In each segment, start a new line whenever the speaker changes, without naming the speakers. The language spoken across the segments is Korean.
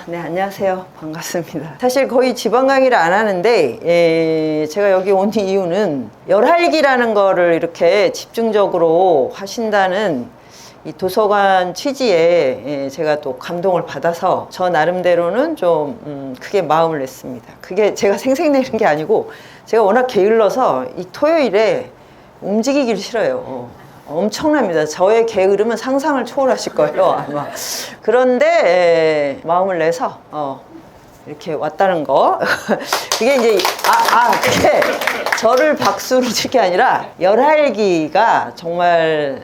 네, 안녕하세요. 반갑습니다. 사실 거의 지방 강의를 안 하는데, 제가 여기 온 이유는 열할기라는 거를 이렇게 집중적으로 하신다는 이 도서관 취지에 제가 또 감동을 받아서 저 나름대로는 좀 크게 마음을 냈습니다. 그게 제가 생색내는 게 아니고 제가 워낙 게을러서 이 토요일에 움직이기를 싫어요. 엄청납니다. 저의 게으름은 상상을 초월하실 거예요, 아마. 그런데 마음을 내서 이렇게 왔다는 거. 그게 이제 그게 저를 박수로 칠 게 아니라 열할기가 정말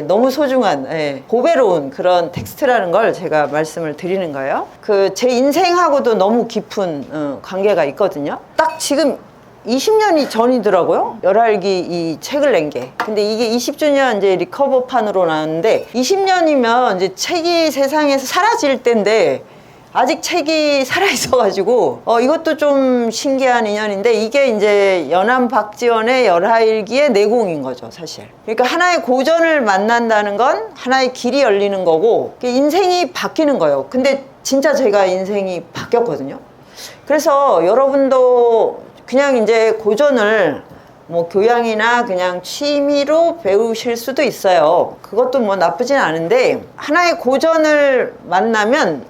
너무 소중한, 고배로운 그런 텍스트라는 걸 제가 말씀을 드리는 거예요. 제 인생하고도 너무 깊은 관계가 있거든요. 딱 지금 20년이 전이더라고요. 열할기 이 책을 낸 게. 근데 이게 20주년 이제 리커버판으로 나왔는데 20년이면 이제 책이 세상에서 사라질 때인데 아직 책이 살아있어가지고 이것도 좀 신기한 인연인데 이게 이제 연암 박지원의 열할기의 내공인 거죠, 사실. 그러니까 하나의 고전을 만난다는 건 하나의 길이 열리는 거고 인생이 바뀌는 거예요. 근데 진짜 제가 인생이 바뀌었거든요. 그래서 여러분도 그냥 이제 고전을 뭐 교양이나 그냥 취미로 배우실 수도 있어요. 그것도 뭐 나쁘진 않은데 하나의 고전을 만나면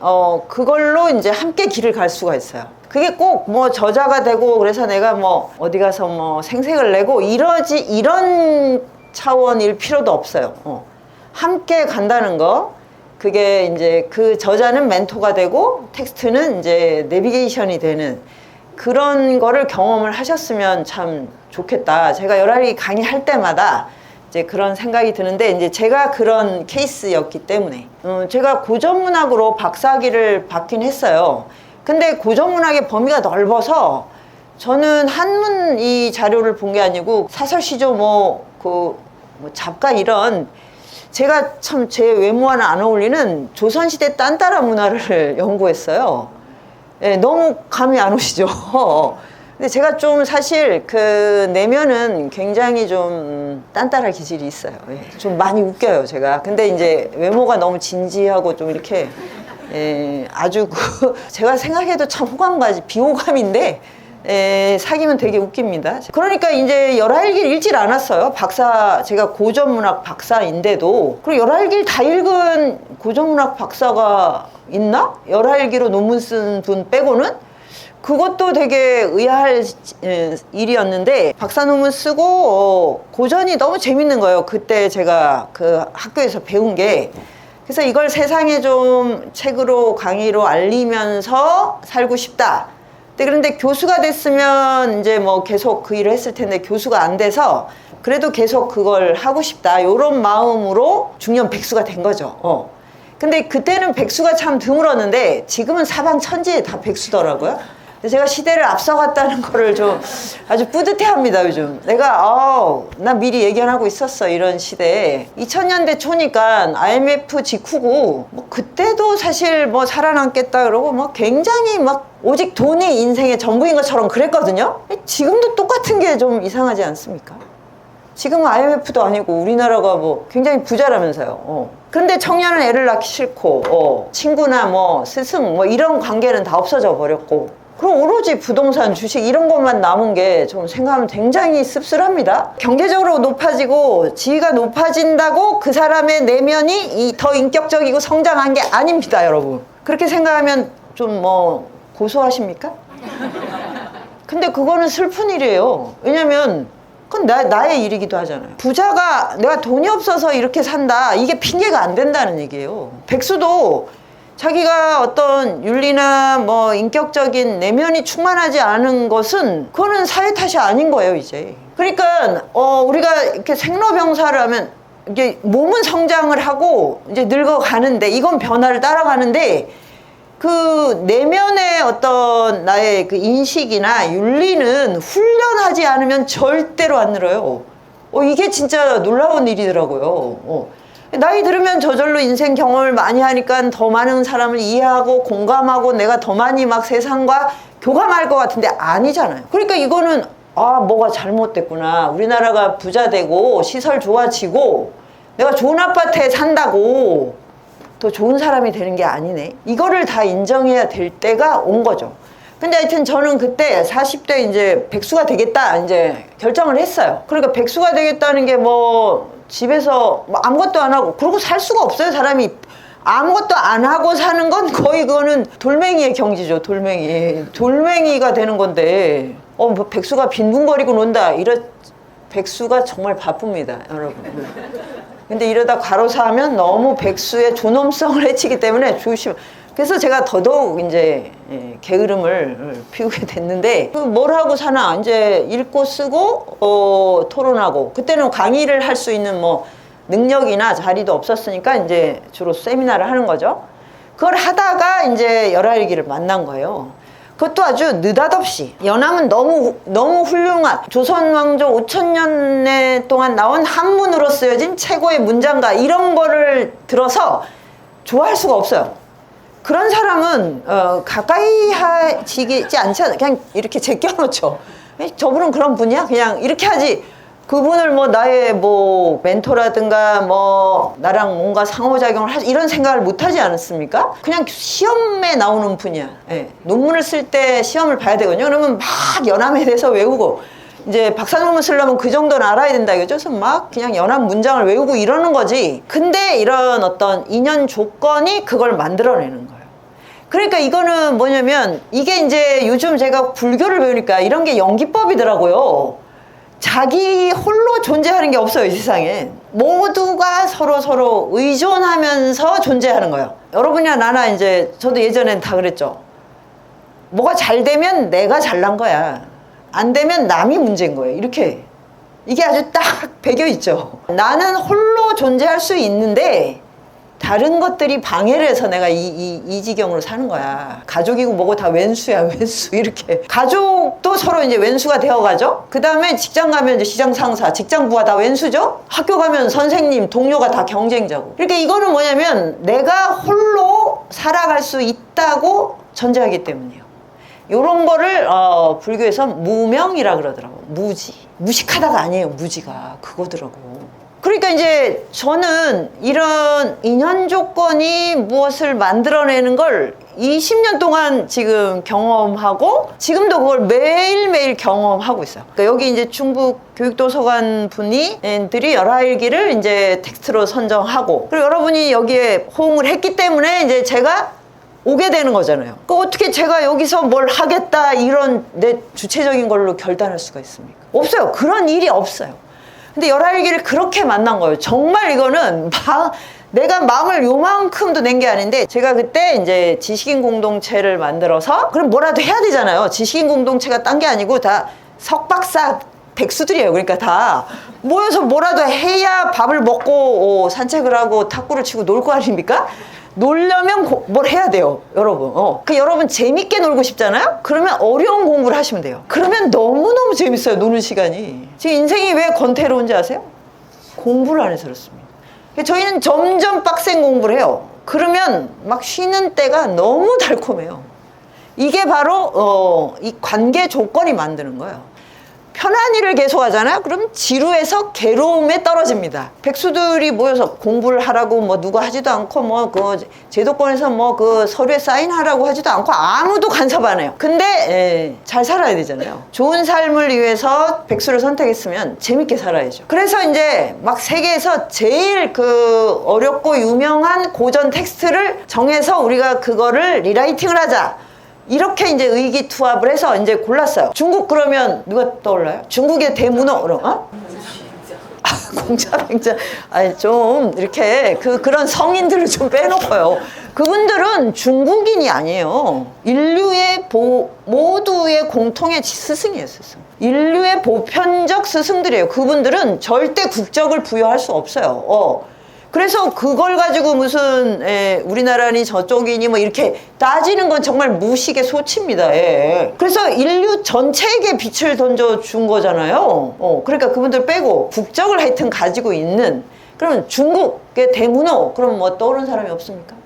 그걸로 이제 함께 길을 갈 수가 있어요. 그게 꼭 뭐 저자가 되고 그래서 내가 뭐 어디 가서 뭐 생색을 내고 이런 차원일 필요도 없어요. 함께 간다는 거. 그게 이제 그 저자는 멘토가 되고 텍스트는 이제 내비게이션이 되는 그런 거를 경험을 하셨으면 참 좋겠다. 제가 열할기 강의할 때마다 이제 그런 생각이 드는데 이제 제가 그런 케이스였기 때문에 제가 고전문학으로 박사학위를 받긴 했어요. 근데 고전문학의 범위가 넓어서 저는 한문 이 자료를 본 게 아니고 사설시조 뭐 잡가 이런 제가 참 제 외모와는 안 어울리는 조선시대 딴따라 문화를 연구했어요. 너무 감이 안 오시죠? 근데 제가 좀 사실 내면은 굉장히 좀 딴따라 기질이 있어요. 좀 많이 웃겨요, 제가. 근데 이제 외모가 너무 진지하고 좀 이렇게, 아주 제가 생각해도 참 호감가지, 비호감인데, 사귀면 되게 웃깁니다. 그러니까 이제 열할기를 읽질 않았어요. 제가 고전문학 박사인데도. 그리고 열할기를 다 읽은 고전문학 박사가 있나? 열할기로 논문 쓴 분 빼고는? 그것도 되게 의아할 일이었는데 박사 논문 쓰고 고전이 너무 재밌는 거예요. 그때 제가 그 학교에서 배운 게. 그래서 이걸 세상에 좀 책으로 강의로 알리면서 살고 싶다. 그런데 교수가 됐으면 이제 뭐 계속 그 일을 했을 텐데 교수가 안 돼서 그래도 계속 그걸 하고 싶다. 이런 마음으로 중년 백수가 된 거죠. 근데 그때는 백수가 참 드물었는데 지금은 사방천지에 다 백수더라고요. 근데 제가 시대를 앞서갔다는 거를 좀 아주 뿌듯해합니다, 요즘. 내가 나 미리 예견하고 있었어, 이런 시대에. 2000년대 초니까 IMF 직후고 뭐 그때도 사실 뭐 살아남겠다 그러고 뭐 굉장히 막 오직 돈이 인생의 전부인 것처럼 그랬거든요. 지금도 똑같은 게 좀 이상하지 않습니까? 지금은 IMF도 아니고 우리나라가 뭐 굉장히 부자라면서요. 근데 청년은 애를 낳기 싫고 친구나 뭐 스승 뭐 이런 관계는 다 없어져 버렸고 그럼 오로지 부동산, 주식 이런 것만 남은 게 좀 생각하면 굉장히 씁쓸합니다. 경제적으로 높아지고 지위가 높아진다고 그 사람의 내면이 더 인격적이고 성장한 게 아닙니다, 여러분. 그렇게 생각하면 좀 뭐 고소하십니까? 근데 그거는 슬픈 일이에요. 왜냐면 그건 나의 일이기도 하잖아요. 부자가 내가 돈이 없어서 이렇게 산다. 이게 핑계가 안 된다는 얘기예요. 백수도 자기가 어떤 윤리나 뭐 인격적인 내면이 충만하지 않은 것은 그거는 사회 탓이 아닌 거예요, 이제. 그러니까 우리가 이렇게 생로병사를 하면 이게 몸은 성장을 하고 이제 늙어가는데 이건 변화를 따라가는데 그 내면의 어떤 나의 그 인식이나 윤리는 훈련하지 않으면 절대로 안 늘어요. 이게 진짜 놀라운 일이더라고요. 나이 들으면 저절로 인생 경험을 많이 하니까 더 많은 사람을 이해하고 공감하고 내가 더 많이 막 세상과 교감할 것 같은데 아니잖아요. 그러니까 이거는 뭐가 잘못됐구나. 우리나라가 부자 되고 시설 좋아지고 내가 좋은 아파트에 산다고 더 좋은 사람이 되는 게 아니네. 이거를 다 인정해야 될 때가 온 거죠. 근데 하여튼 저는 그때 40대 이제 백수가 되겠다 이제 결정을 했어요. 그러니까 백수가 되겠다는 게 뭐 집에서 뭐 아무것도 안 하고 그러고 살 수가 없어요. 사람이 아무것도 안 하고 사는 건 거의 그거는 돌멩이의 경지죠. 돌멩이가 되는 건데 뭐 백수가 빈둥거리고 논다. 백수가 정말 바쁩니다, 여러분. 근데 이러다 과로사하면 너무 백수의 존엄성을 해치기 때문에 그래서 제가 더더욱 이제 게으름을 피우게 됐는데 뭘 하고 사나 이제 읽고 쓰고 토론하고 그때는 강의를 할 수 있는 뭐 능력이나 자리도 없었으니까 이제 주로 세미나를 하는 거죠. 그걸 하다가 이제 열하일기를 만난 거예요. 그것도 아주 느닷없이 연암은 너무 훌륭한 조선 왕조 5,000년 동안 나온 한문으로 쓰여진 최고의 문장가 이런 거를 들어서 좋아할 수가 없어요. 그런 사람은 가까이 하지 않지 않아요. 그냥 이렇게 제껴놓죠. 저분은 그런 분이야? 그냥 이렇게 하지. 그분을 뭐 나의 뭐 멘토라든가 뭐 나랑 뭔가 상호작용을 하지 이런 생각을 못 하지 않았습니까? 그냥 시험에 나오는 분이야. 예. 논문을 쓸 때 시험을 봐야 되거든요. 그러면 막 연암에 대해서 외우고 이제 박사 논문 쓰려면 그 정도는 알아야 된다 이거죠. 그래서 막 그냥 연암 문장을 외우고 이러는 거지. 근데 이런 어떤 인연 조건이 그걸 만들어내는 거예요. 그러니까 이거는 뭐냐면 이게 이제 요즘 제가 불교를 배우니까 이런 게 연기법이더라고요. 자기 홀로 존재하는 게 없어요, 이 세상에. 모두가 서로 의존하면서 존재하는 거예요. 여러분이나 나나 이제 저도 예전엔 다 그랬죠. 뭐가 잘 되면 내가 잘난 거야. 안 되면 남이 문제인 거예요. 이렇게. 이게 아주 딱 배겨 있죠. 나는 홀로 존재할 수 있는데 다른 것들이 방해를 해서 내가 이 지경으로 사는 거야. 가족이고 뭐고 다 왼수야, 왼수. 이렇게. 가족도 서로 이제 왼수가 되어가죠? 그 다음에 직장 가면 이제 시장 상사, 직장 부하 다 왼수죠? 학교 가면 선생님, 동료가 다 경쟁자고. 그러니까 이거는 뭐냐면 내가 홀로 살아갈 수 있다고 전제하기 때문이에요. 요런 거를, 불교에서 무명이라 그러더라고. 무지. 무식하다가 아니에요, 무지가. 그거더라고. 그러니까 이제 저는 이런 인연 조건이 무엇을 만들어내는 걸 20년 동안 지금 경험하고 지금도 그걸 매일매일 경험하고 있어요. 그러니까 여기 이제 충북 교육도서관 분들이 열하일기를 이제 텍스트로 선정하고 그리고 여러분이 여기에 호응을 했기 때문에 이제 제가 오게 되는 거잖아요. 그 어떻게 제가 여기서 뭘 하겠다 이런 내 주체적인 걸로 결단할 수가 있습니까? 없어요. 그런 일이 없어요. 근데 열하일기를 그렇게 만난 거예요. 정말 이거는 내가 마음을 요만큼도 낸 게 아닌데 제가 그때 이제 지식인 공동체를 만들어서 그럼 뭐라도 해야 되잖아요. 지식인 공동체가 딴 게 아니고 다 석박사 백수들이에요. 그러니까 다 모여서 뭐라도 해야 밥을 먹고 산책을 하고 탁구를 치고 놀 거 아닙니까? 놀려면 뭘 해야 돼요, 여러분. 여러분 재밌게 놀고 싶잖아요? 그러면 어려운 공부를 하시면 돼요. 그러면 너무너무 재밌어요, 노는 시간이. 지금 인생이 왜 권태로운지 아세요? 공부를 안 해서 그렇습니다. 저희는 점점 빡센 공부를 해요. 그러면 막 쉬는 때가 너무 달콤해요. 이게 바로 이 관계 조건이 만드는 거예요. 편한 일을 계속 하잖아요. 그럼 지루해서 괴로움에 떨어집니다. 백수들이 모여서 공부를 하라고 뭐 누가 하지도 않고 뭐 그 제도권에서 뭐 그 서류에 사인하라고 하지도 않고 아무도 간섭 안 해요. 근데 잘 살아야 되잖아요. 좋은 삶을 위해서 백수를 선택했으면 재밌게 살아야죠. 그래서 이제 막 세계에서 제일 그 어렵고 유명한 고전 텍스트를 정해서 우리가 그거를 리라이팅을 하자. 이렇게 이제 의기투합을 해서 이제 골랐어요. 중국 그러면 누가 떠올라요? 중국의 대문호, 공자맹자. 아니, 좀, 이렇게, 그런 성인들을 좀 빼놓고요. 그분들은 중국인이 아니에요. 인류의 모두의 공통의 스승이에요, 스승. 인류의 보편적 스승들이에요. 그분들은 절대 국적을 부여할 수 없어요. 그래서 그걸 가지고 무슨 우리나라니 저쪽이니 뭐 이렇게 따지는 건 정말 무식의 소치입니다. 그래서 인류 전체에게 빛을 던져준 거잖아요. 그러니까 그분들 빼고 국적을 하여튼 가지고 있는 그러면 중국의 대문호 그럼 뭐 떠오르는 사람이 없습니까?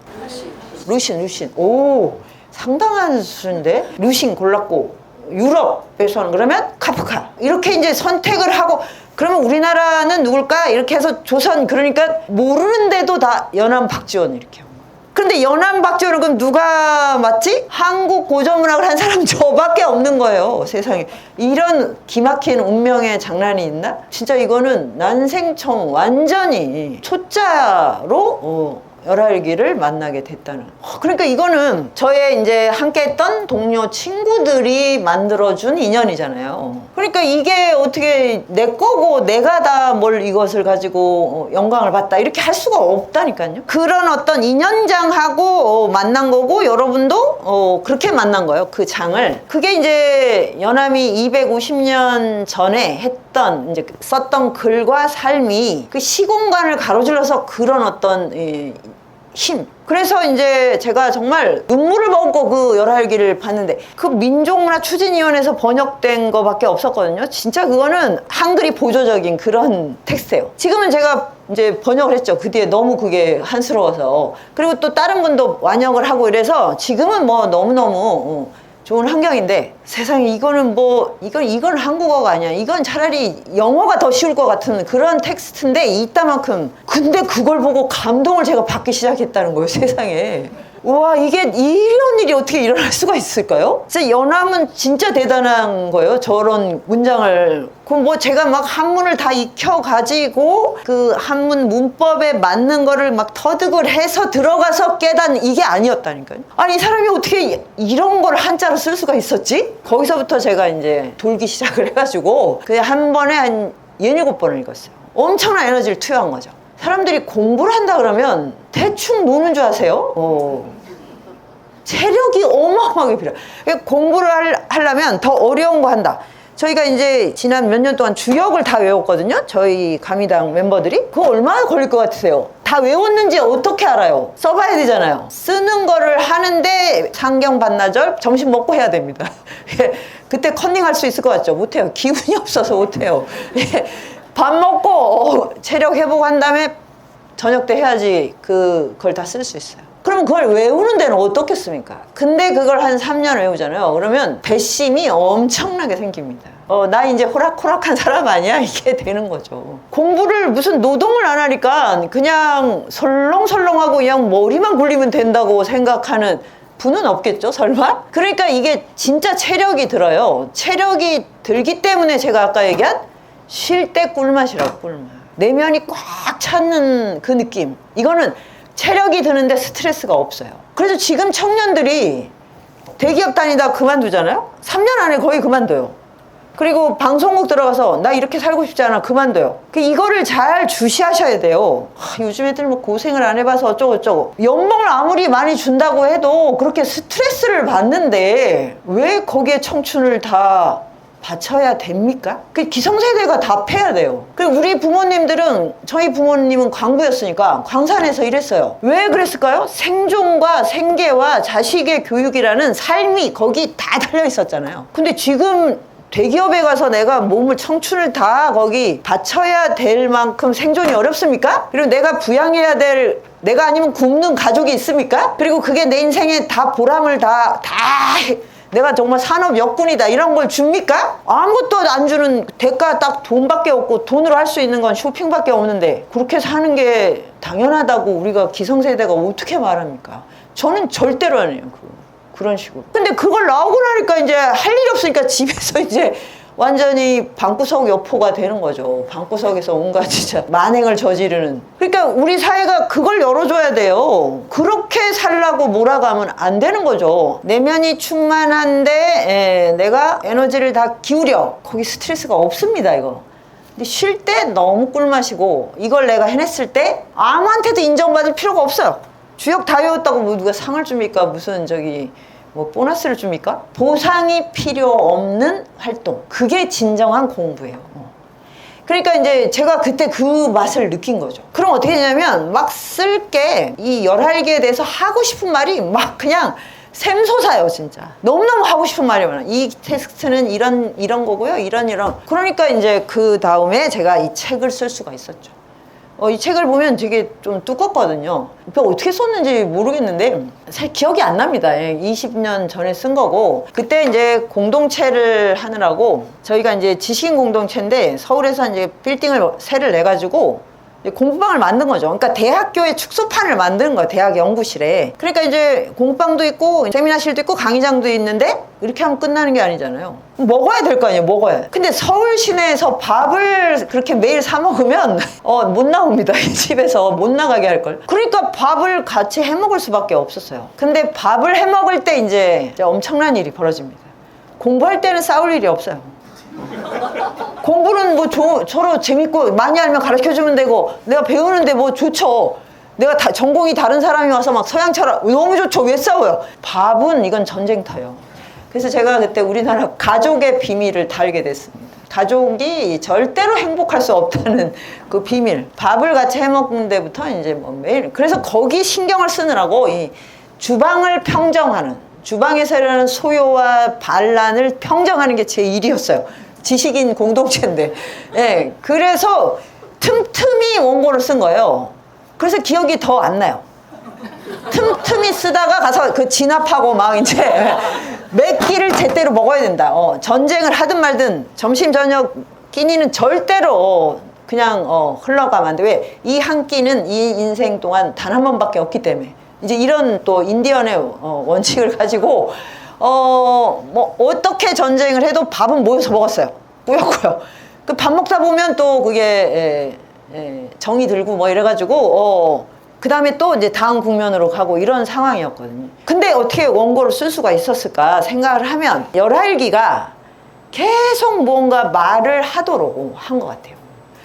루신. 오, 상당한 수인데 루신 골랐고 유럽에서는 그러면 카프카 이렇게 이제 선택을 하고 그러면 우리나라는 누굴까? 이렇게 해서 조선 그러니까 모르는데도 다 연암 박지원 이렇게 근데 연안박지호는 그럼 누가 맞지? 한국 고전문학을 한 사람 저밖에 없는 거예요. 세상에. 이런 기막힌 운명의 장난이 있나? 진짜 이거는 난생처음 완전히 초짜로 열알기를 만나게 됐다는. 그러니까 이거는 저의 이제 함께 했던 동료 친구들이 만들어준 인연이잖아요. 그러니까 이게 어떻게 내 거고 내가 다 뭘 이것을 가지고 영광을 받다 이렇게 할 수가 없다니까요. 그런 어떤 인연장하고 만난 거고 여러분도 그렇게 만난 거예요. 그 장을. 그게 이제 연암이 250년 전에 했던 이제 썼던 글과 삶이 그 시공간을 가로질러서 그런 어떤 힘. 그래서 이제 제가 정말 눈물을 먹고 그 열알기를 봤는데 그 민족문화 추진위원회에서 번역된 거밖에 없었거든요. 진짜 그거는 한글이 보조적인 그런 텍스트예요. 지금은 제가 이제 번역을 했죠. 그 뒤에 너무 그게 한스러워서. 그리고 또 다른 분도 완역을 하고 이래서 지금은 뭐 너무너무 좋은 환경인데 세상에 이거는 이건 한국어가 아니야. 이건 차라리 영어가 더 쉬울 것 같은 그런 텍스트인데 이따만큼 근데 그걸 보고 감동을 제가 받기 시작했다는 거예요. 세상에. 우와, 이게 이런 일이 어떻게 일어날 수가 있을까요? 진짜 연암은 진짜 대단한 거예요. 저런 문장을. 그럼 뭐 제가 막 한문을 다 익혀가지고 그 한문 문법에 맞는 거를 막 터득을 해서 들어가서 깨닫는 이게 아니었다니까요. 아니, 이 사람이 어떻게 이런 걸 한자로 쓸 수가 있었지? 거기서부터 제가 이제 돌기 시작을 해가지고 그냥 한 번에 한 17번을 읽었어요. 엄청난 에너지를 투여한 거죠. 사람들이 공부를 한다 그러면 대충 노는 줄 아세요? 체력이 어마어마하게 필요해요. 공부를 하려면 더 어려운 거 한다. 저희가 이제 지난 몇 년 동안 주역을 다 외웠거든요. 저희 가미당 멤버들이. 그거 얼마나 걸릴 것 같으세요? 다 외웠는지 어떻게 알아요? 써봐야 되잖아요. 쓰는 거를 하는데 상경 반나절 점심 먹고 해야 됩니다. 그때 컨닝할 수 있을 것 같죠? 못해요. 기운이 없어서 못해요. 밥 먹고 체력 회복한 다음에 저녁 때 해야지 그걸 다 쓸 수 있어요. 그럼 그걸 외우는 데는 어떻겠습니까? 근데 그걸 한 3년 외우잖아요. 그러면 배심이 엄청나게 생깁니다. 나 이제 호락호락한 사람 아니야? 이게 되는 거죠. 공부를 무슨 노동을 안 하니까 그냥 설렁설렁하고 그냥 머리만 굴리면 된다고 생각하는 분은 없겠죠, 설마? 그러니까 이게 진짜 체력이 들어요. 체력이 들기 때문에 제가 아까 얘기한 쉴 때 꿀맛이라고, 꿀맛. 내면이 꽉 찼는 그 느낌. 이거는 체력이 드는데 스트레스가 없어요. 그래서 지금 청년들이 대기업 다니다 그만두잖아요? 3년 안에 거의 그만둬요. 그리고 방송국 들어가서 나 이렇게 살고 싶지 않아, 그만둬요. 이거를 잘 주시하셔야 돼요. 요즘 애들 뭐 고생을 안 해봐서 어쩌고저쩌고. 연봉을 아무리 많이 준다고 해도 그렇게 스트레스를 받는데 왜 거기에 청춘을 다 바쳐야 됩니까? 그 기성세대가 답해야 돼요. 그리고 우리 부모님들은, 저희 부모님은 광부였으니까 광산에서 일했어요. 왜 그랬을까요? 생존과 생계와 자식의 교육이라는 삶이 거기 다 달려 있었잖아요. 근데 지금 대기업에 가서 내가 몸을, 청춘을 다 거기 바쳐야 될 만큼 생존이 어렵습니까? 그리고 내가 부양해야 될, 내가 아니면 굶는 가족이 있습니까? 그리고 그게 내 인생에 다 보람을 다 내가 정말 산업 역군이다 이런 걸 줍니까? 아무것도 안 주는 대가 딱 돈밖에 없고, 돈으로 할 수 있는 건 쇼핑밖에 없는데 그렇게 사는 게 당연하다고 우리가 기성세대가 어떻게 말합니까? 저는 절대로 안 해요. 그런 식으로. 근데 그걸 나오고 나니까 이제 할 일이 없으니까 집에서 이제 완전히 방구석 여포가 되는 거죠. 방구석에서 온갖 진짜 만행을 저지르는. 그러니까 우리 사회가 그걸 열어줘야 돼요. 그렇게 살라고 몰아가면 안 되는 거죠. 내면이 충만한데 내가 에너지를 다 기울여. 거기 스트레스가 없습니다, 이거. 근데 쉴 때 너무 꿀맛이고, 이걸 내가 해냈을 때 아무한테도 인정받을 필요가 없어요. 주역 다 외웠다고 뭐 누가 상을 줍니까? 무슨 뭐 보너스를 줍니까? 보상이 필요 없는 활동. 그게 진정한 공부예요. 그러니까 이제 제가 그때 그 맛을 느낀 거죠. 그럼 어떻게 되냐면 막 쓸게, 이 열알기에 대해서 하고 싶은 말이 막 그냥 샘솟아요, 진짜. 너무너무 하고 싶은 말이 많아요. 이 텍스트는 이런 거고요. 이런. 그러니까 이제 그 다음에 제가 이 책을 쓸 수가 있었죠. 이 책을 보면 되게 좀 두껍거든요. 어떻게 썼는지 모르겠는데 잘 기억이 안 납니다. 20년 전에 쓴 거고, 그때 이제 공동체를 하느라고, 저희가 이제 지식인 공동체인데 서울에서 이제 빌딩을 세를 내가지고 공부방을 만든 거죠. 그러니까 대학교의 축소판을 만드는 거예요. 대학 연구실에. 그러니까 이제 공부방도 있고 세미나실도 있고 강의장도 있는데 이렇게 하면 끝나는 게 아니잖아요. 먹어야 될 거 아니에요. 먹어야. 근데 서울 시내에서 밥을 그렇게 매일 사 먹으면 못 나옵니다. 이 집에서 못 나가게 할 걸. 그러니까 밥을 같이 해 먹을 수밖에 없었어요. 근데 밥을 해 먹을 때 이제 엄청난 일이 벌어집니다. 공부할 때는 싸울 일이 없어요. 공부는 뭐 서로 재밌고 많이 알면 가르쳐주면 되고 내가 배우는데 뭐 좋죠. 내가 전공이 다른 사람이 와서 막 서양처럼 너무 좋죠. 왜 싸워요? 밥은 이건 전쟁터예요. 그래서 제가 그때 우리나라 가족의 비밀을 달게 됐습니다. 가족이 절대로 행복할 수 없다는 그 비밀. 밥을 같이 해먹는 데부터 이제 뭐 매일. 그래서 거기 신경을 쓰느라고 이 주방을 평정하는, 주방에서 일어나는 소요와 반란을 평정하는 게 제 일이었어요. 지식인 공동체인데. 예, 그래서 틈틈이 원고를 쓴 거예요. 그래서 기억이 더 안 나요. 틈틈이 쓰다가 가서 그 진압하고 막 이제 몇 끼를 제대로 먹어야 된다. 전쟁을 하든 말든 점심 저녁 끼니는 절대로 그냥 흘러가면 안 돼. 왜? 이 한 끼는 이 인생 동안 단 한 번밖에 없기 때문에. 이제 이런 또 인디언의 원칙을 가지고 뭐 어떻게 전쟁을 해도 밥은 모여서 먹었어요. 꾸역꾸역. 그 밥 먹다 보면 또 그게 정이 들고 뭐 이래가지고 그 다음에 또 이제 다음 국면으로 가고 이런 상황이었거든요. 근데 어떻게 원고를 쓸 수가 있었을까 생각을 하면 열할기가 계속 뭔가 말을 하도록 한 것 같아요.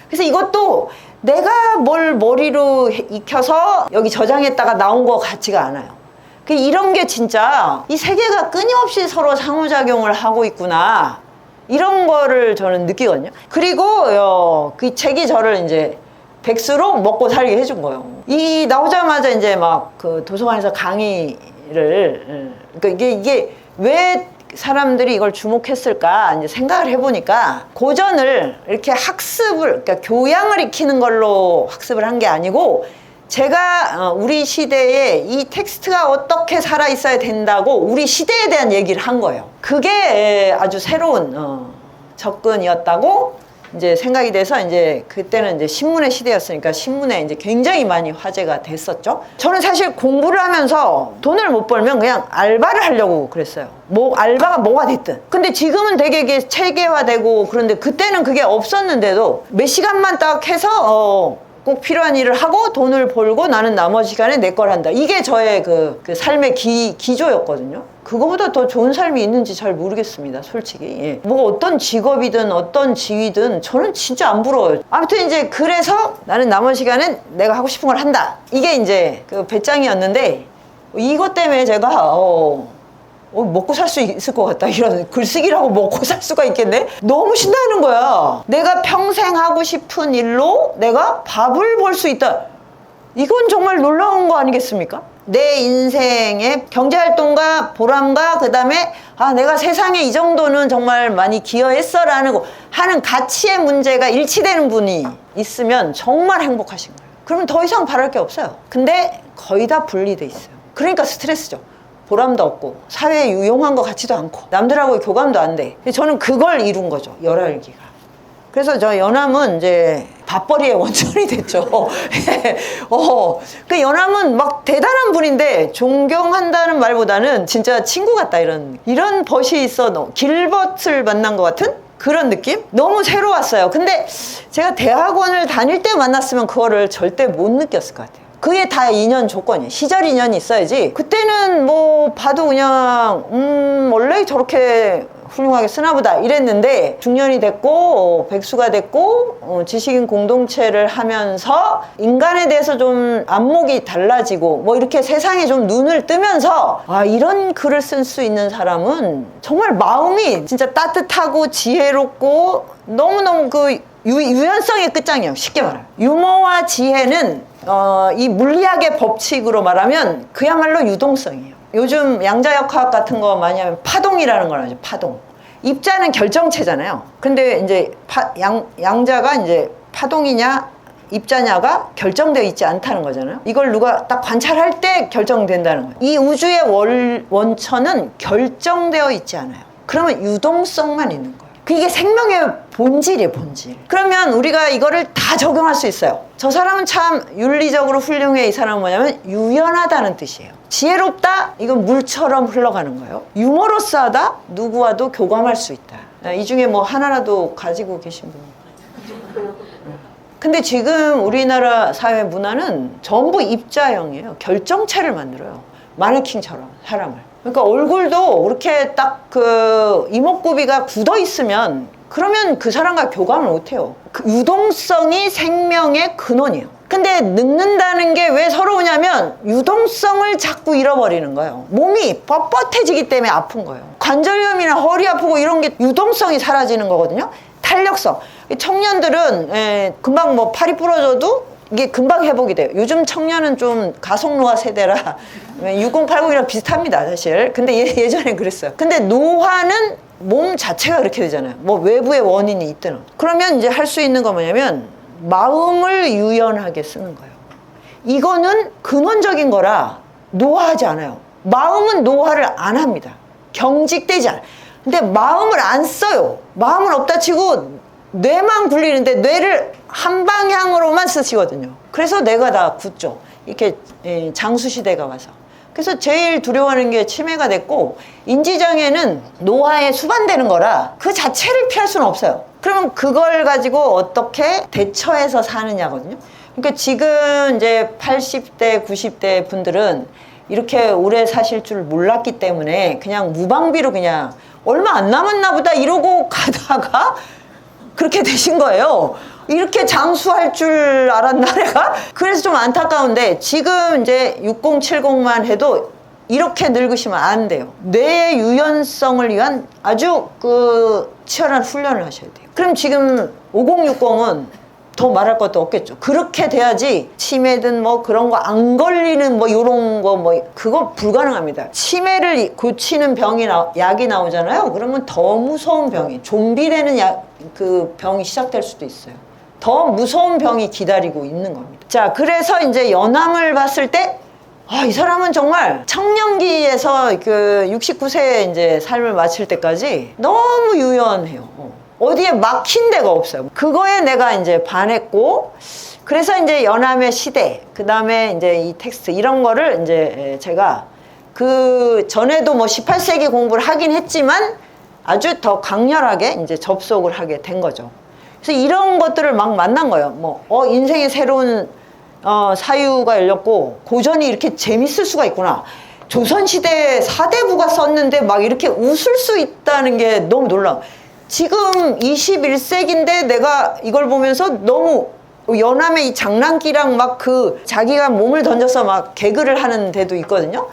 그래서 이것도 내가 뭘 머리로 익혀서 여기 저장했다가 나온 것 같지가 않아요. 이런 게 진짜 이 세계가 끊임없이 서로 상호작용을 하고 있구나. 이런 거를 저는 느끼거든요. 그리고 그 책이 저를 이제 백수로 먹고 살게 해준 거예요. 이 나오자마자 이제 막 그 도서관에서 강의를 그러니까 이게 왜 사람들이 이걸 주목했을까 이제 생각을 해보니까 고전을 이렇게 학습을 그러니까 교양을 익히는 걸로 학습을 한 게 아니고 제가 우리 시대에 이 텍스트가 어떻게 살아 있어야 된다고 우리 시대에 대한 얘기를 한 거예요. 그게 아주 새로운 접근이었다고 이제 생각이 돼서 이제 그때는 이제 신문의 시대였으니까 신문에 이제 굉장히 많이 화제가 됐었죠. 저는 사실 공부를 하면서 돈을 못 벌면 그냥 알바를 하려고 그랬어요. 뭐 알바가 뭐가 됐든. 근데 지금은 되게 이게 체계화되고 그런데 그때는 그게 없었는데도 몇 시간만 딱 해서 꼭 필요한 일을 하고 돈을 벌고 나는 나머지 시간에 내 걸 한다. 이게 저의 그 삶의 기조였거든요. 그거보다 더 좋은 삶이 있는지 잘 모르겠습니다. 솔직히. 예. 뭐 어떤 직업이든 어떤 지위든 저는 진짜 안 부러워요. 아무튼 이제 그래서 나는 남은 시간엔 내가 하고 싶은 걸 한다. 이게 이제 그 배짱이었는데 이것 때문에 제가 먹고 살 수 있을 것 같다. 이런 글쓰기라고 먹고 살 수가 있겠네? 너무 신나는 거야. 내가 평생 하고 싶은 일로 내가 밥을 벌 수 있다. 이건 정말 놀라운 거 아니겠습니까? 내 인생의 경제활동과 보람과 그 다음에 내가 세상에 이 정도는 정말 많이 기여했어 라는 거 하는 가치의 문제가 일치되는 분이 있으면 정말 행복하신 거예요. 그러면 더 이상 바랄 게 없어요. 근데 거의 다 분리돼 있어요. 그러니까 스트레스죠. 보람도 없고 사회에 유용한 것 같지도 않고 남들하고 교감도 안 돼. 저는 그걸 이룬 거죠. 열알기가. 그래서 저 연암은 이제 밥벌이의 원천이 됐죠. 그 연암은 막 대단한 분인데 존경한다는 말보다는 진짜 친구 같다 이런 벗이 있어. 길벗을 만난 것 같은 그런 느낌? 너무 새로웠어요. 근데 제가 대학원을 다닐 때 만났으면 그거를 절대 못 느꼈을 것 같아요. 그게 다 인연 조건이에요. 시절 인연이 있어야지. 그때는 뭐 봐도 그냥 원래 저렇게 훌륭하게 쓰나보다 이랬는데 중년이 됐고 백수가 됐고 지식인 공동체를 하면서 인간에 대해서 좀 안목이 달라지고 뭐 이렇게 세상에 좀 눈을 뜨면서 이런 글을 쓸 수 있는 사람은 정말 마음이 진짜 따뜻하고 지혜롭고 너무너무 그 유연성의 끝장이에요. 쉽게 말하면 유머와 지혜는 이 물리학의 법칙으로 말하면 그야말로 유동성이에요. 요즘 양자역학 같은 거 많이 하면 파동이라는 걸 하죠. 파동. 입자는 결정체잖아요. 근데 이제 양자가 이제 파동이냐 입자냐가 결정되어 있지 않다는 거잖아요. 이걸 누가 딱 관찰할 때 결정된다는 거예요. 이 우주의 원천은 결정되어 있지 않아요. 그러면 유동성만 있는 거예요. 그게 생명의 본질이에요, 본질. 그러면 우리가 이거를 다 적용할 수 있어요. 저 사람은 참 윤리적으로 훌륭해. 이 사람은 뭐냐면 유연하다는 뜻이에요. 지혜롭다? 이건 물처럼 흘러가는 거예요. 유머러스하다? 누구와도 교감할 수 있다. 이 중에 뭐 하나라도 가지고 계신 분. 근데 지금 우리나라 사회 문화는 전부 입자형이에요. 결정체를 만들어요. 마네킹처럼 사람을. 그러니까 얼굴도 그렇게 딱 그 이목구비가 굳어 있으면 그러면 그 사람과 교감을 못 해요. 그 유동성이 생명의 근원이에요. 근데 늙는다는 게 왜 서러우냐면 유동성을 자꾸 잃어버리는 거예요. 몸이 뻣뻣해지기 때문에 아픈 거예요. 관절염이나 허리 아프고 이런 게 유동성이 사라지는 거거든요. 탄력성. 청년들은 금방 뭐 팔이 부러져도 이게 금방 회복이 돼요. 요즘 청년은 좀 가속노화 세대라 6080이랑 비슷합니다, 사실. 근데 예전엔 그랬어요. 근데 노화는 몸 자체가 그렇게 되잖아요. 뭐 외부의 원인이 있든. 그러면 이제 할 수 있는 거 뭐냐면 마음을 유연하게 쓰는 거예요. 이거는 근원적인 거라 노화하지 않아요. 마음은 노화를 안 합니다. 경직되지 않아요. 근데 마음을 안 써요. 마음은 없다 치고 뇌만 굴리는데 뇌를 한 방향으로만 쓰시거든요. 그래서 뇌가 다 굳죠. 이렇게 장수시대가 와서. 그래서 제일 두려워하는 게 치매가 됐고, 인지장애는 노화에 수반되는 거라 그 자체를 피할 수는 없어요. 그러면 그걸 가지고 어떻게 대처해서 사느냐거든요. 그러니까 지금 이제 80대, 90대 분들은 이렇게 오래 사실 줄 몰랐기 때문에 그냥 무방비로 그냥 얼마 안 남았나 보다 이러고 가다가 그렇게 되신 거예요. 이렇게 장수할 줄 알았나 내가? 그래서 좀 안타까운데 지금 이제 6070만 해도 이렇게 늙으시면 안 돼요. 뇌의 유연성을 위한 아주 치열한 훈련을 하셔야 돼요. 그럼 지금 5060은 더 말할 것도 없겠죠. 그렇게 돼야지 치매든 뭐 그런 거 안 걸리는 뭐 요런 거 뭐 그거 불가능합니다. 치매를 고치는 약이 나오잖아요. 그러면 더 무서운 병이 좀비되는 그 병이 시작될 수도 있어요. 더 무서운 병이 기다리고 있는 겁니다. 자, 그래서 이제 연암을 봤을 때 이 사람은 정말 청년기에서 그 69세에 이제 삶을 마칠 때까지 너무 유연해요. 어디에 막힌 데가 없어요. 그거에 내가 이제 반했고, 그래서 이제 연암의 시대, 그 다음에 이제 이 텍스트, 이런 거를 이제 제가 그 전에도 뭐 18세기 공부를 하긴 했지만 아주 더 강렬하게 이제 접속을 하게 된 거죠. 그래서 이런 것들을 막 만난 거예요. 인생의 새로운 사유가 열렸고, 고전이 이렇게 재밌을 수가 있구나. 조선시대 사대부가 썼는데 막 이렇게 웃을 수 있다는 게 너무 놀라워. 지금 21세기인데 내가 이걸 보면서 너무 연암의 이 장난기랑 막 자기가 몸을 던져서 막 개그를 하는 데도 있거든요.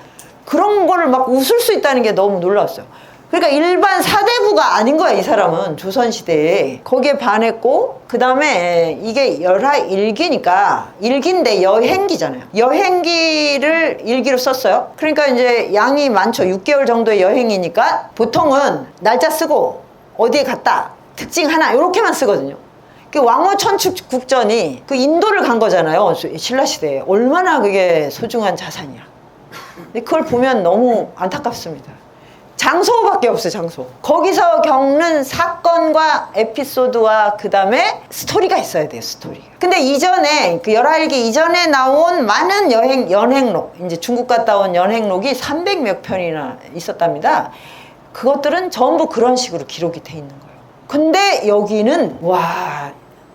그런 거를 막 웃을 수 있다는 게 너무 놀라웠어요. 그러니까 일반 사대부가 아닌 거야, 이 사람은. 조선시대에. 거기에 반했고, 그 다음에 이게 열하일기니까, 일기인데 여행기잖아요. 여행기를 일기로 썼어요. 그러니까 이제 양이 많죠. 6개월 정도의 여행이니까 보통은 날짜 쓰고 어디에 갔다, 특징 하나, 이렇게만 쓰거든요. 그 왕호천축국전이 그 인도를 간 거잖아요. 신라시대에. 얼마나 그게 소중한 자산이야. 근데 그걸 보면 너무 안타깝습니다. 장소밖에 없어요, 장소. 거기서 겪는 사건과 에피소드와 그 다음에 스토리가 있어야 돼요, 스토리. 근데 이전에, 그 열하일기 이전에 나온 많은 연행록, 이제 중국 갔다 온 연행록이 300몇 편이나 있었답니다. 그것들은 전부 그런 식으로 기록이 돼 있는 거예요. 근데 여기는,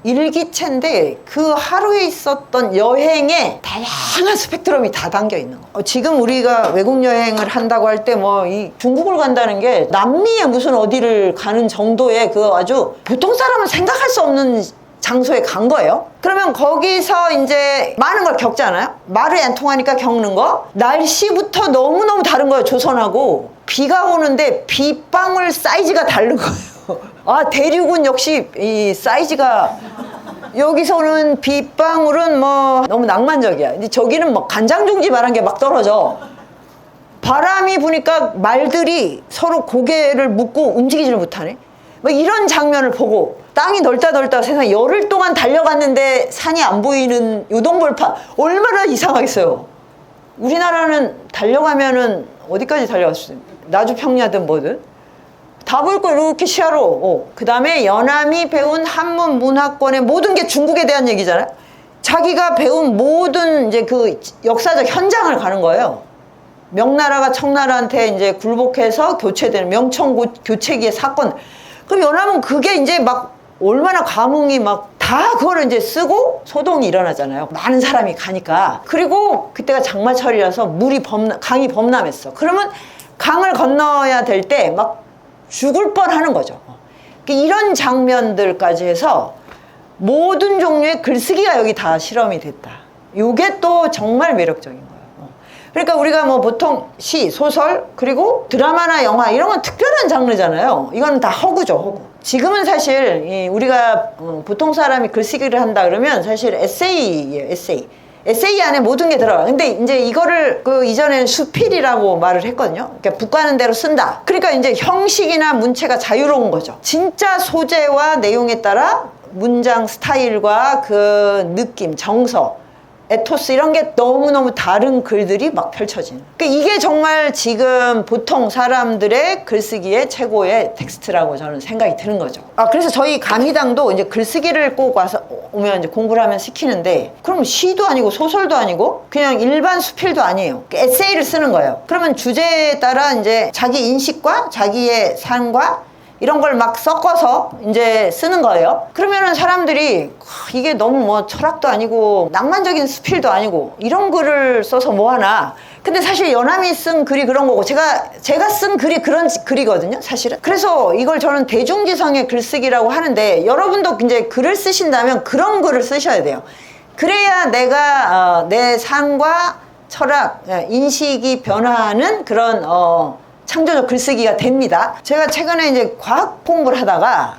일기체인데 그 하루에 있었던 여행에 다양한 스펙트럼이 다 담겨 있는 거. 지금 우리가 외국 여행을 한다고 할 때 이 중국을 간다는 게 남미에 무슨 어디를 가는 정도의 그 아주 보통 사람은 생각할 수 없는 장소에 간 거예요. 그러면 거기서 이제 많은 걸 겪잖아요. 말이 안 통하니까 겪는 거. 날씨부터 너무너무 다른 거예요, 조선하고. 비가 오는데 빗방울 사이즈가 다른 거예요. 대륙은 역시 이 사이즈가, 여기서 오는 빗방울은 너무 낭만적이야. 근데 저기는 간장종지 말한 게 막 떨어져. 바람이 부니까 말들이 서로 고개를 묶고 움직이지를 못하네. 이런 장면을 보고, 땅이 넓다 세상 열흘 동안 달려갔는데 산이 안 보이는 요동벌판, 얼마나 이상하겠어요. 우리나라는 달려가면은 어디까지 달려갔어요? 나주평야든 뭐든 답을 거 이렇게 시야로. 그 다음에 연암이 배운 한문 문화권의 모든 게 중국에 대한 얘기잖아요. 자기가 배운 모든 이제 그 역사적 현장을 가는 거예요. 명나라가 청나라한테 이제 굴복해서 교체되는 명청 교체기의 사건. 그럼 연암은 그게 이제 막 얼마나 감흥이 막 다 그거를 이제 쓰고 소동이 일어나잖아요. 많은 사람이 가니까. 그리고 그때가 장마철이라서 강이 범람했어. 그러면 강을 건너야 될 때 막 죽을 뻔하는 거죠. 이런 장면들까지 해서 모든 종류의 글쓰기가 여기 다 실험이 됐다. 이게 또 정말 매력적인 거예요. 그러니까 우리가 뭐 보통 시, 소설, 그리고 드라마나 영화 이런 건 특별한 장르잖아요. 이건 다 허구죠, 허구. 지금은 사실 우리가 보통 사람이 글쓰기를 한다 그러면 사실 에세이예요, 에세이. 에세이 안에 모든 게 들어가. 근데 이제 이거를 그 이전에는 수필이라고 말을 했거든요. 그러니까 북가는 대로 쓴다. 그러니까 이제 형식이나 문체가 자유로운 거죠. 진짜 소재와 내용에 따라 문장 스타일과 그 느낌, 정서, 에토스 이런 게 너무너무 다른 글들이 막 펼쳐지는. 그러니까 이게 정말 지금 보통 사람들의 글쓰기의 최고의 텍스트라고 저는 생각이 드는 거죠. 그래서 저희 강의당도 이제 글쓰기를 꼭 와서 오면 이제 공부를 하면 시키는데, 그럼 시도 아니고 소설도 아니고 그냥 일반 수필도 아니에요. 에세이를 쓰는 거예요. 그러면 주제에 따라 이제 자기 인식과 자기의 삶과 이런 걸 막 섞어서 이제 쓰는 거예요. 그러면은 사람들이 이게 너무 뭐 철학도 아니고 낭만적인 수필도 아니고 이런 글을 써서 뭐 하나. 근데 사실 연암이 쓴 글이 그런 거고 제가 쓴 글이 그런 글이거든요, 사실은. 그래서 이걸 저는 대중지성의 글쓰기라고 하는데, 여러분도 이제 글을 쓰신다면 그런 글을 쓰셔야 돼요. 그래야 내가 내 삶과 철학, 인식이 변화하는 그런 창조적 글쓰기가 됩니다. 제가 최근에 이제 과학 공부를 하다가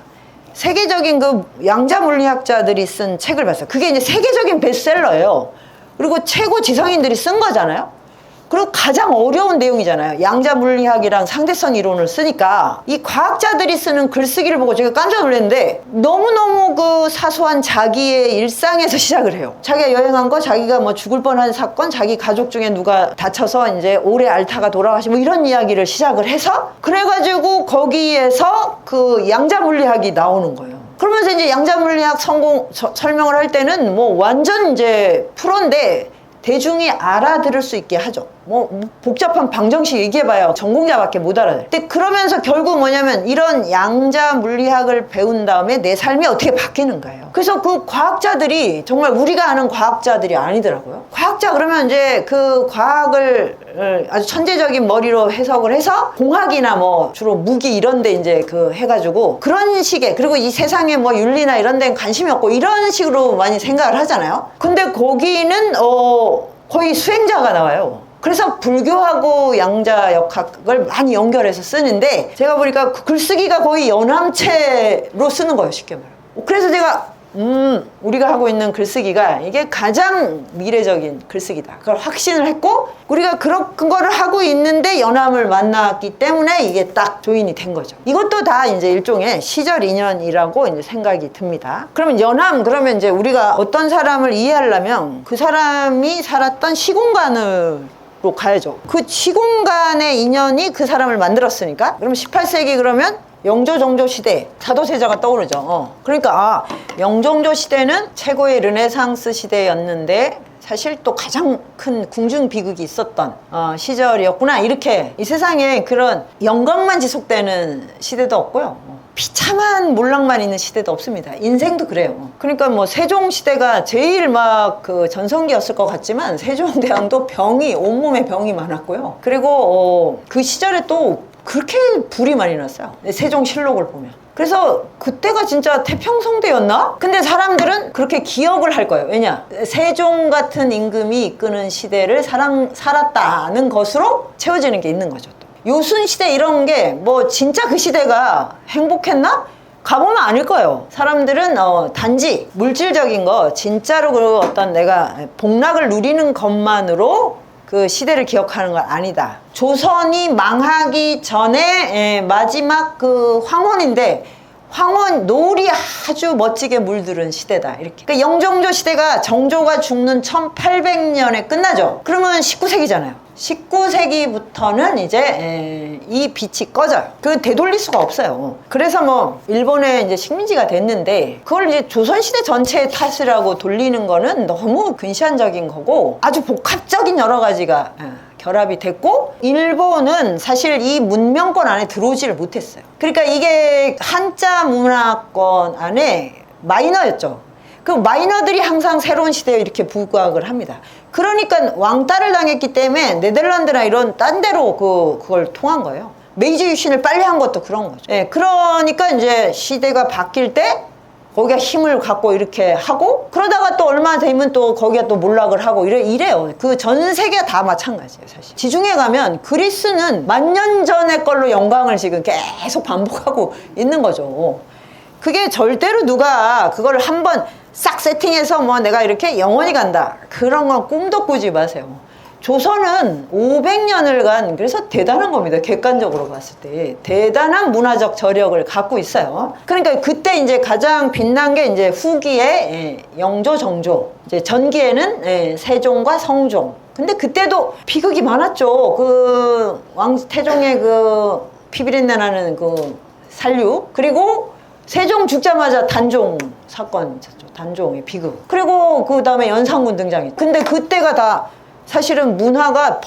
세계적인 그 양자 물리학자들이 쓴 책을 봤어요. 그게 이제 세계적인 베스트셀러예요. 그리고 최고 지성인들이 쓴 거잖아요. 그리고 가장 어려운 내용이잖아요. 양자 물리학이랑 상대성 이론을 쓰니까 이 과학자들이 쓰는 글쓰기를 보고 제가 깜짝 놀랐는데, 너무너무 그 사소한 자기의 일상에서 시작을 해요. 자기가 여행한 거, 자기가 뭐 죽을 뻔한 사건, 자기 가족 중에 누가 다쳐서 이제 오래 앓다가 돌아가시고 뭐 이런 이야기를 시작을 해서, 그래가지고 거기에서 그 양자 물리학이 나오는 거예요. 그러면서 이제 양자 물리학 설명을 할 때는 뭐 완전 이제 프로인데 대중이 알아들을 수 있게 하죠. 뭐 복잡한 방정식 얘기해봐요. 전공자밖에 못 알아들어요. 근데 그러면서 결국 뭐냐면 이런 양자 물리학을 배운 다음에 내 삶이 어떻게 바뀌는 거예요. 그래서 그 과학자들이 정말 우리가 아는 과학자들이 아니더라고요. 과학자 그러면 이제 그 과학을 아주 천재적인 머리로 해석을 해서 공학이나 뭐 주로 무기 이런 데 이제 그 해가지고 그런 식의, 그리고 이 세상에 뭐 윤리나 이런 데는 관심이 없고 이런 식으로 많이 생각을 하잖아요. 근데 거기는 거의 수행자가 나와요. 그래서 불교하고 양자역학을 많이 연결해서 쓰는데, 제가 보니까 그 글쓰기가 거의 연암체로 쓰는 거예요, 쉽게 말하면. 그래서 제가 우리가 하고 있는 글쓰기가 이게 가장 미래적인 글쓰기다, 그걸 확신을 했고, 우리가 그런 거를 하고 있는데 연암을 만났기 때문에 이게 딱 조인이 된 거죠. 이것도 다 이제 일종의 시절 인연이라고 이제 생각이 듭니다. 그러면 연암, 그러면 이제 우리가 어떤 사람을 이해하려면 그 사람이 살았던 시공간으로 가야죠. 그 시공간의 인연이 그 사람을 만들었으니까. 그럼 18세기 그러면 영조정조 시대, 사도세자가 떠오르죠. 그러니까 영종조 시대는 최고의 르네상스 시대였는데 사실 또 가장 큰 궁중비극이 있었던 시절이었구나. 이렇게 이 세상에 그런 영광만 지속되는 시대도 없고요, 비참한 몰락만 있는 시대도 없습니다. 인생도 그래요. 그러니까 뭐 세종시대가 제일 막 그 전성기였을 것 같지만 세종대왕도 온몸에 병이 많았고요. 그리고 그 시절에 또 그렇게 불이 많이 났어요, 세종실록을 보면. 그래서 그때가 진짜 태평성대였나? 근데 사람들은 그렇게 기억을 할 거예요. 왜냐? 세종 같은 임금이 이끄는 시대를 살았다는 것으로 채워지는 게 있는 거죠. 또 요순시대 이런 게 뭐 진짜 그 시대가 행복했나? 가보면 아닐 거예요. 사람들은 단지 물질적인 거, 진짜로 그 어떤 내가 복락을 누리는 것만으로 그 시대를 기억하는 건 아니다. 조선이 망하기 전에 마지막 그 황혼인데, 황혼 노을이 아주 멋지게 물들은 시대다, 이렇게. 그러니까 영종조 시대가 정조가 죽는 1800년에 끝나죠. 그러면 19세기잖아요. 19세기부터는 이제 이 빛이 꺼져요. 그 되돌릴 수가 없어요. 그래서 뭐 일본의 이제 식민지가 됐는데 그걸 이제 조선시대 전체의 탓이라고 돌리는 거는 너무 근시안적인 거고 아주 복합적인 여러 가지가 결합이 됐고 일본은 사실 이 문명권 안에 들어오지를 못했어요. 그러니까 이게 한자 문화권 안에 마이너였죠. 그 마이너들이 항상 새로운 시대에 이렇게 부각을 합니다. 그러니까 왕따를 당했기 때문에 네덜란드나 이런 딴 데로 그걸 통한 거예요. 메이지 유신을 빨리 한 것도 그런 거죠. 예, 그러니까 이제 시대가 바뀔 때 거기가 힘을 갖고 이렇게 하고 그러다가 또 얼마 되면 또 거기가 또 몰락을 하고 이래요. 그 전 세계가 다 마찬가지예요, 사실. 지중해 가면 그리스는 1000년 전의 걸로 영광을 지금 계속 반복하고 있는 거죠. 그게 절대로 누가 그걸 한번 싹 세팅해서 뭐 내가 이렇게 영원히 간다. 그런 건 꿈도 꾸지 마세요. 조선은 500년을간 그래서 대단한 겁니다. 객관적으로 봤을 때 대단한 문화적 저력을 갖고 있어요. 그러니까 그때 이제 가장 빛난 게 이제 후기에 영조, 정조, 이제 전기에는 세종과 성종. 근데 그때도 비극이 많았죠. 그 태종의 그 피비린내 나는 그 살류, 그리고 세종 죽자마자 단종 사건 있었죠. 단종의 비극. 그리고 그 다음에 연산군 등장했죠. 근데 그때가 다 사실은 문화가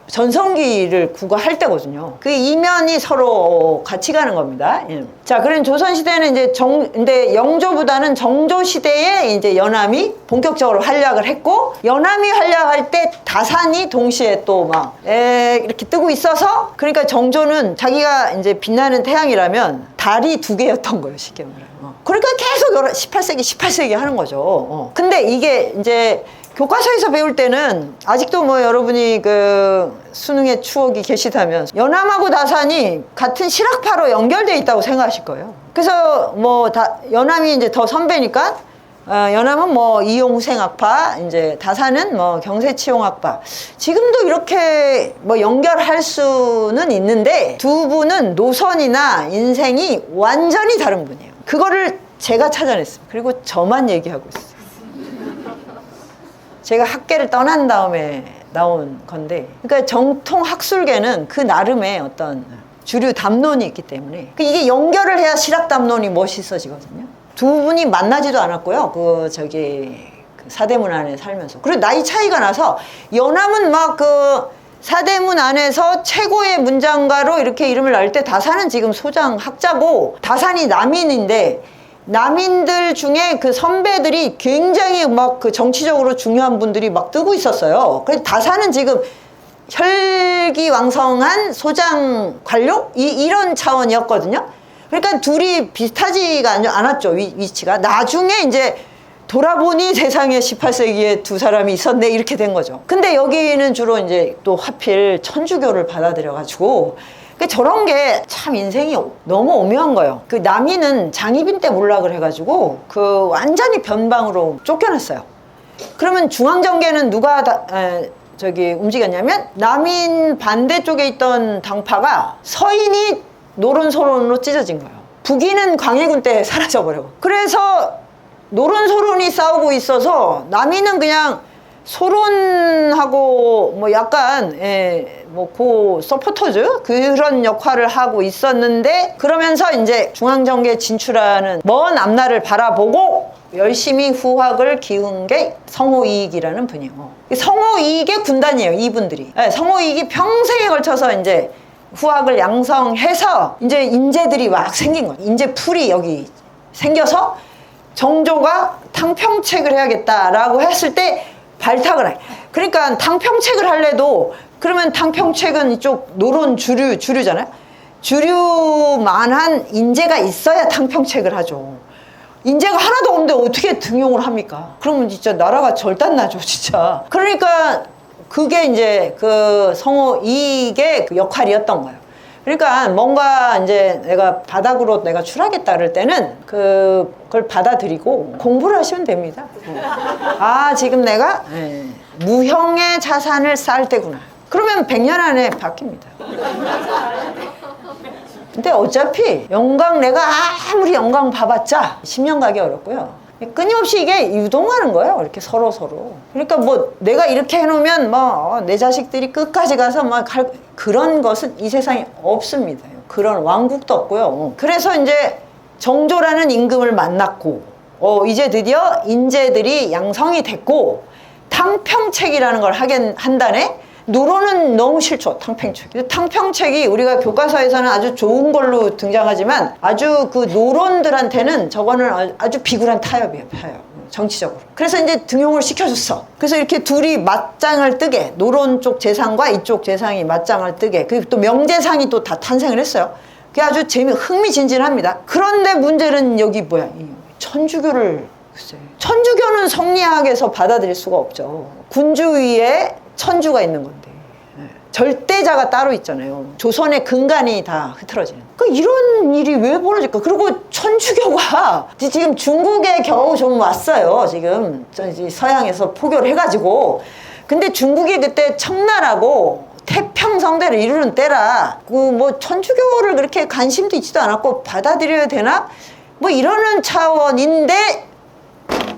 전성기를 구가할 때거든요. 그 이면이 서로 같이 가는 겁니다. 예. 자, 그럼 조선시대는 이제 근데 영조보다는 정조시대에 이제 연암이 본격적으로 활약을 했고, 연암이 활약할 때 다산이 동시에 또 막, 이렇게 뜨고 있어서, 그러니까 정조는 자기가 이제 빛나는 태양이라면 달이 2개였던 거예요, 쉽게 말하면. 그러니까 계속 18세기 하는 거죠. 근데 이게 이제 교과서에서 배울 때는 아직도 뭐 여러분이 그 수능의 추억이 계시다면 연암하고 다산이 같은 실학파로 연결되어 있다고 생각하실 거예요. 그래서 뭐 연암이 이제 더 선배니까 연암은 뭐 이용후생학파, 이제 다산은 뭐 경세치용학파. 지금도 이렇게 뭐 연결할 수는 있는데 두 분은 노선이나 인생이 완전히 다른 분이에요. 그거를 제가 찾아냈습니다. 그리고 저만 얘기하고 있어요. 제가 학계를 떠난 다음에 나온 건데, 그러니까 정통 학술계는 그 나름의 어떤 주류 담론이 있기 때문에 이게 연결을 해야 실학 담론이 멋있어지거든요. 두 분이 만나지도 않았고요. 그 사대문 안에 살면서. 그리고 나이 차이가 나서 연암은 막 그 사대문 안에서 최고의 문장가로 이렇게 이름을 날 때 다산은 지금 소장 학자고, 다산이 남인인데 남인들 중에 그 선배들이 굉장히 막 그 정치적으로 중요한 분들이 막 뜨고 있었어요. 그래서 다산은 지금 혈기왕성한 소장 관료? 이런 차원이었거든요. 그러니까 둘이 비슷하지가 않았죠, 위치가. 나중에 이제 돌아보니 세상에 18세기에 두 사람이 있었네, 이렇게 된 거죠. 근데 여기는 주로 이제 또 하필 천주교를 받아들여가지고 저런 게 참 인생이 너무 오묘한 거예요. 그 남인은 장희빈 때 몰락을 해가지고 그 완전히 변방으로 쫓겨났어요. 그러면 중앙정계는 누가 움직였냐면 남인 반대쪽에 있던 당파가 서인이 노론소론으로 찢어진 거예요. 북인은 광해군 때 사라져버려. 그래서 노론소론이 싸우고 있어서 남인은 그냥 소론하고 뭐 약간 고 서포터즈 그런 역할을 하고 있었는데, 그러면서 이제 중앙정계에 진출하는 먼 앞날을 바라보고 열심히 후학을 기운 게 성호이익이라는 분이에요. 성호이익의 군단이에요, 이분들이. 성호이익이 평생에 걸쳐서 이제 후학을 양성해서 이제 인재들이 막 생긴 거예요. 인재풀이 여기 생겨서 정조가 탕평책을 해야겠다라고 했을 때 발탁을 해. 그러니까 탕평책을 할래도, 그러면 탕평책은 이쪽 노론 주류잖아요. 주류만한 인재가 있어야 탕평책을 하죠. 인재가 하나도 없는데 어떻게 등용을 합니까? 그러면 진짜 나라가 절단나죠, 진짜. 그러니까 그게 이제 그 성호이익의 그 역할이었던 거예요. 그러니까 뭔가 이제 내가 바닥으로 내가 출하겠다 그럴 때는 그걸 받아들이고 공부를 하시면 됩니다. 아, 지금 내가 무형의 자산을 쌓을 때구나. 그러면 100년 안에 바뀝니다. 근데 어차피 영광, 내가 아무리 영광 봐봤자 10년 가기 어렵고요. 끊임없이 이게 유동하는 거예요. 이렇게 서로. 그러니까 뭐 내가 이렇게 해놓으면 뭐 내 자식들이 끝까지 가서 막 그런 것은 이 세상에 없습니다. 그런 왕국도 없고요. 그래서 이제 정조라는 임금을 만났고, 이제 드디어 인재들이 양성이 됐고, 탕평책이라는 걸 한다네. 노론은 너무 싫죠, 탕평책. 탕평책이 우리가 교과서에서는 아주 좋은 걸로 등장하지만 아주 그 노론들한테는 저거는 아주 비굴한 타협이에요, 정치적으로. 그래서 이제 등용을 시켜줬어. 그래서 이렇게 둘이 맞짱을 뜨게, 노론 쪽 재상과 이쪽 재상이 맞짱을 뜨게, 그리고 또 명재상이 또 다 탄생을 했어요. 그게 아주 흥미진진합니다. 그런데 문제는 여기 뭐야, 천주교를, 글쎄, 천주교는 성리학에서 받아들일 수가 없죠. 군주 위에 천주가 있는 건데, 절대자가 따로 있잖아요. 조선의 근간이 다 흐트러지는. 그러니까 이런 일이 왜 벌어질까? 그리고 천주교가 지금 중국에 겨우 좀 왔어요. 지금 서양에서 포교를 해가지고. 근데 중국이 그때 청나라고 태평성대를 이루는 때라 뭐 천주교를 그렇게 관심도 있지도 않았고 받아들여야 되나? 뭐 이러는 차원인데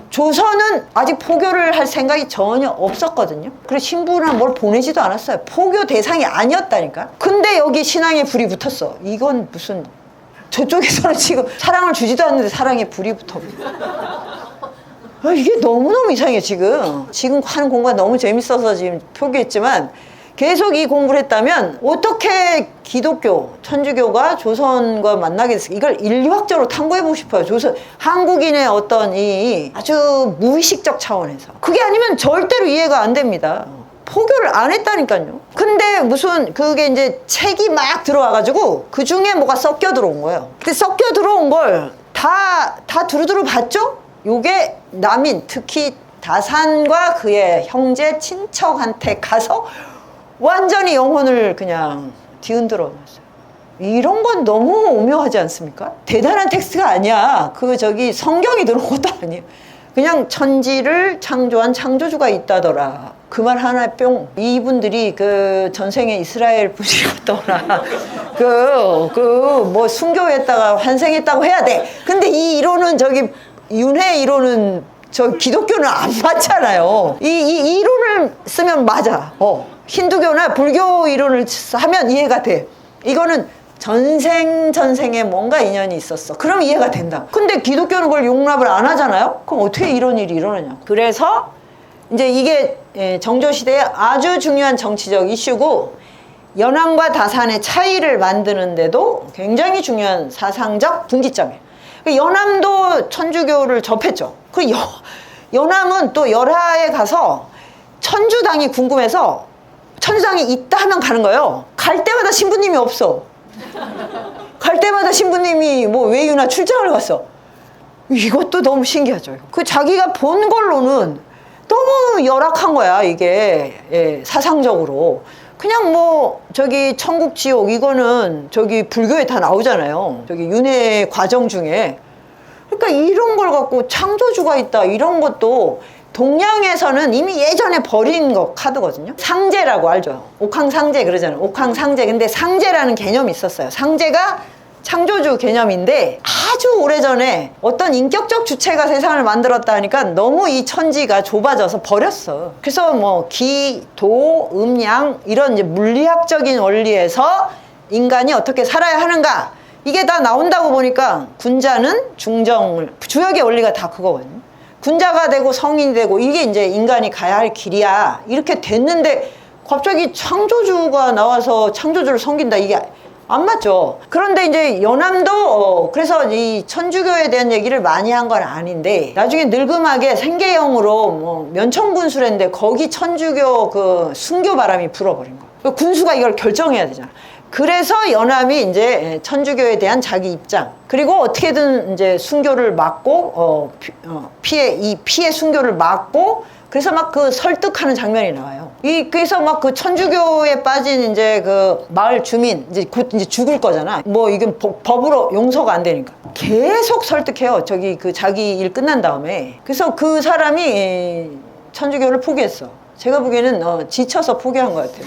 조선은 아직 포교를 할 생각이 전혀 없었거든요. 그래서 신부나 뭘 보내지도 않았어요. 포교 대상이 아니었다니까. 근데 여기 신앙에 불이 붙었어. 이건 무슨, 저쪽에서는 지금 사랑을 주지도 않는데 사랑에 불이 붙어. 이게 너무너무 이상해. 지금 하는 공부가 너무 재밌어서 지금 포기했지만, 계속 이 공부를 했다면 어떻게 기독교, 천주교가 조선과 만나게 됐을까? 이걸 인류학적으로 탐구해보고 싶어요. 한국인의 어떤 이 아주 무의식적 차원에서. 그게 아니면 절대로 이해가 안 됩니다. 포교를 안 했다니까요. 근데 무슨 그게 이제 책이 막 들어와가지고 그 중에 뭐가 섞여 들어온 거예요. 근데 섞여 들어온 걸 다 두루두루 봤죠? 요게 남인, 특히 다산과 그의 형제 친척한테 가서 완전히 영혼을 그냥 뒤흔들어 놨어요. 이런 건 너무 오묘하지 않습니까? 대단한 텍스트가 아니야. 성경이 들어온 것도 아니에요. 그냥 천지를 창조한 창조주가 있다더라. 그 말 하나에 뿅. 이분들이 그 전생에 이스라엘 분이었더라. 뭐 순교했다가 환생했다고 해야 돼. 근데 이 이론은 윤회 이론은 기독교는 안 맞잖아요. 이 이론을 쓰면 맞아. 힌두교나 불교 이론을 하면 이해가 돼. 이거는 전생에 뭔가 인연이 있었어. 그럼 이해가 된다. 근데 기독교는 그걸 용납을 안 하잖아요. 그럼 어떻게 이런 일이 일어나냐고. 그래서 이제 이게 정조시대의 아주 중요한 정치적 이슈고, 연암과 다산의 차이를 만드는데도 굉장히 중요한 사상적 분기점이에요. 연암도 천주교를 접했죠. 연암은 또 열하에 가서 천주당이 궁금해서 천주당이 있다 하면 가는 거예요. 갈 때마다 신부님이 없어. 갈 때마다 신부님이 뭐 외유나 출장을 갔어. 이것도 너무 신기하죠. 자기가 본 걸로는 너무 열악한 거야, 이게. 사상적으로. 그냥 뭐 천국 지옥 이거는 불교에 다 나오잖아요. 윤회 과정 중에. 그러니까 이런 걸 갖고 창조주가 있다 이런 것도 동양에서는 이미 예전에 버린 카드거든요. 상제라고 알죠? 옥황상제 그러잖아요. 옥황상제. 근데 상제라는 개념이 있었어요. 상제가 창조주 개념인데 아주 오래전에 어떤 인격적 주체가 세상을 만들었다 하니까 너무 이 천지가 좁아져서 버렸어. 그래서 뭐 기, 도, 양 이런 이제 물리학적인 원리에서 인간이 어떻게 살아야 하는가 이게 다 나온다고 보니까 군자는 중정을, 주역의 원리가 다 그거거든요. 군자가 되고 성인이 되고 이게 이제 인간이 가야 할 길이야. 이렇게 됐는데 갑자기 창조주가 나와서 창조주를 섬긴다. 이게 안 맞죠. 그런데 이제 연암도 그래서 이 천주교에 대한 얘기를 많이 한 건 아닌데 나중에 늙음하게 생계형으로 뭐 면천군수랬는데 거기 천주교 그 순교 바람이 불어버린 거야. 군수가 이걸 결정해야 되잖아. 그래서 연암이 이제 천주교에 대한 자기 입장 그리고 어떻게든 이제 순교를 막고 피해 순교를 막고 그래서 막 그 설득하는 장면이 나와요. 그래서 막 그 천주교에 빠진 이제 그 마을 주민 이제 곧 이제 죽을 거잖아. 뭐 이건 법으로 용서가 안 되니까 계속 설득해요. 그 자기 일 끝난 다음에. 그래서 그 사람이 천주교를 포기했어. 제가 보기에는 지쳐서 포기한 것 같아요.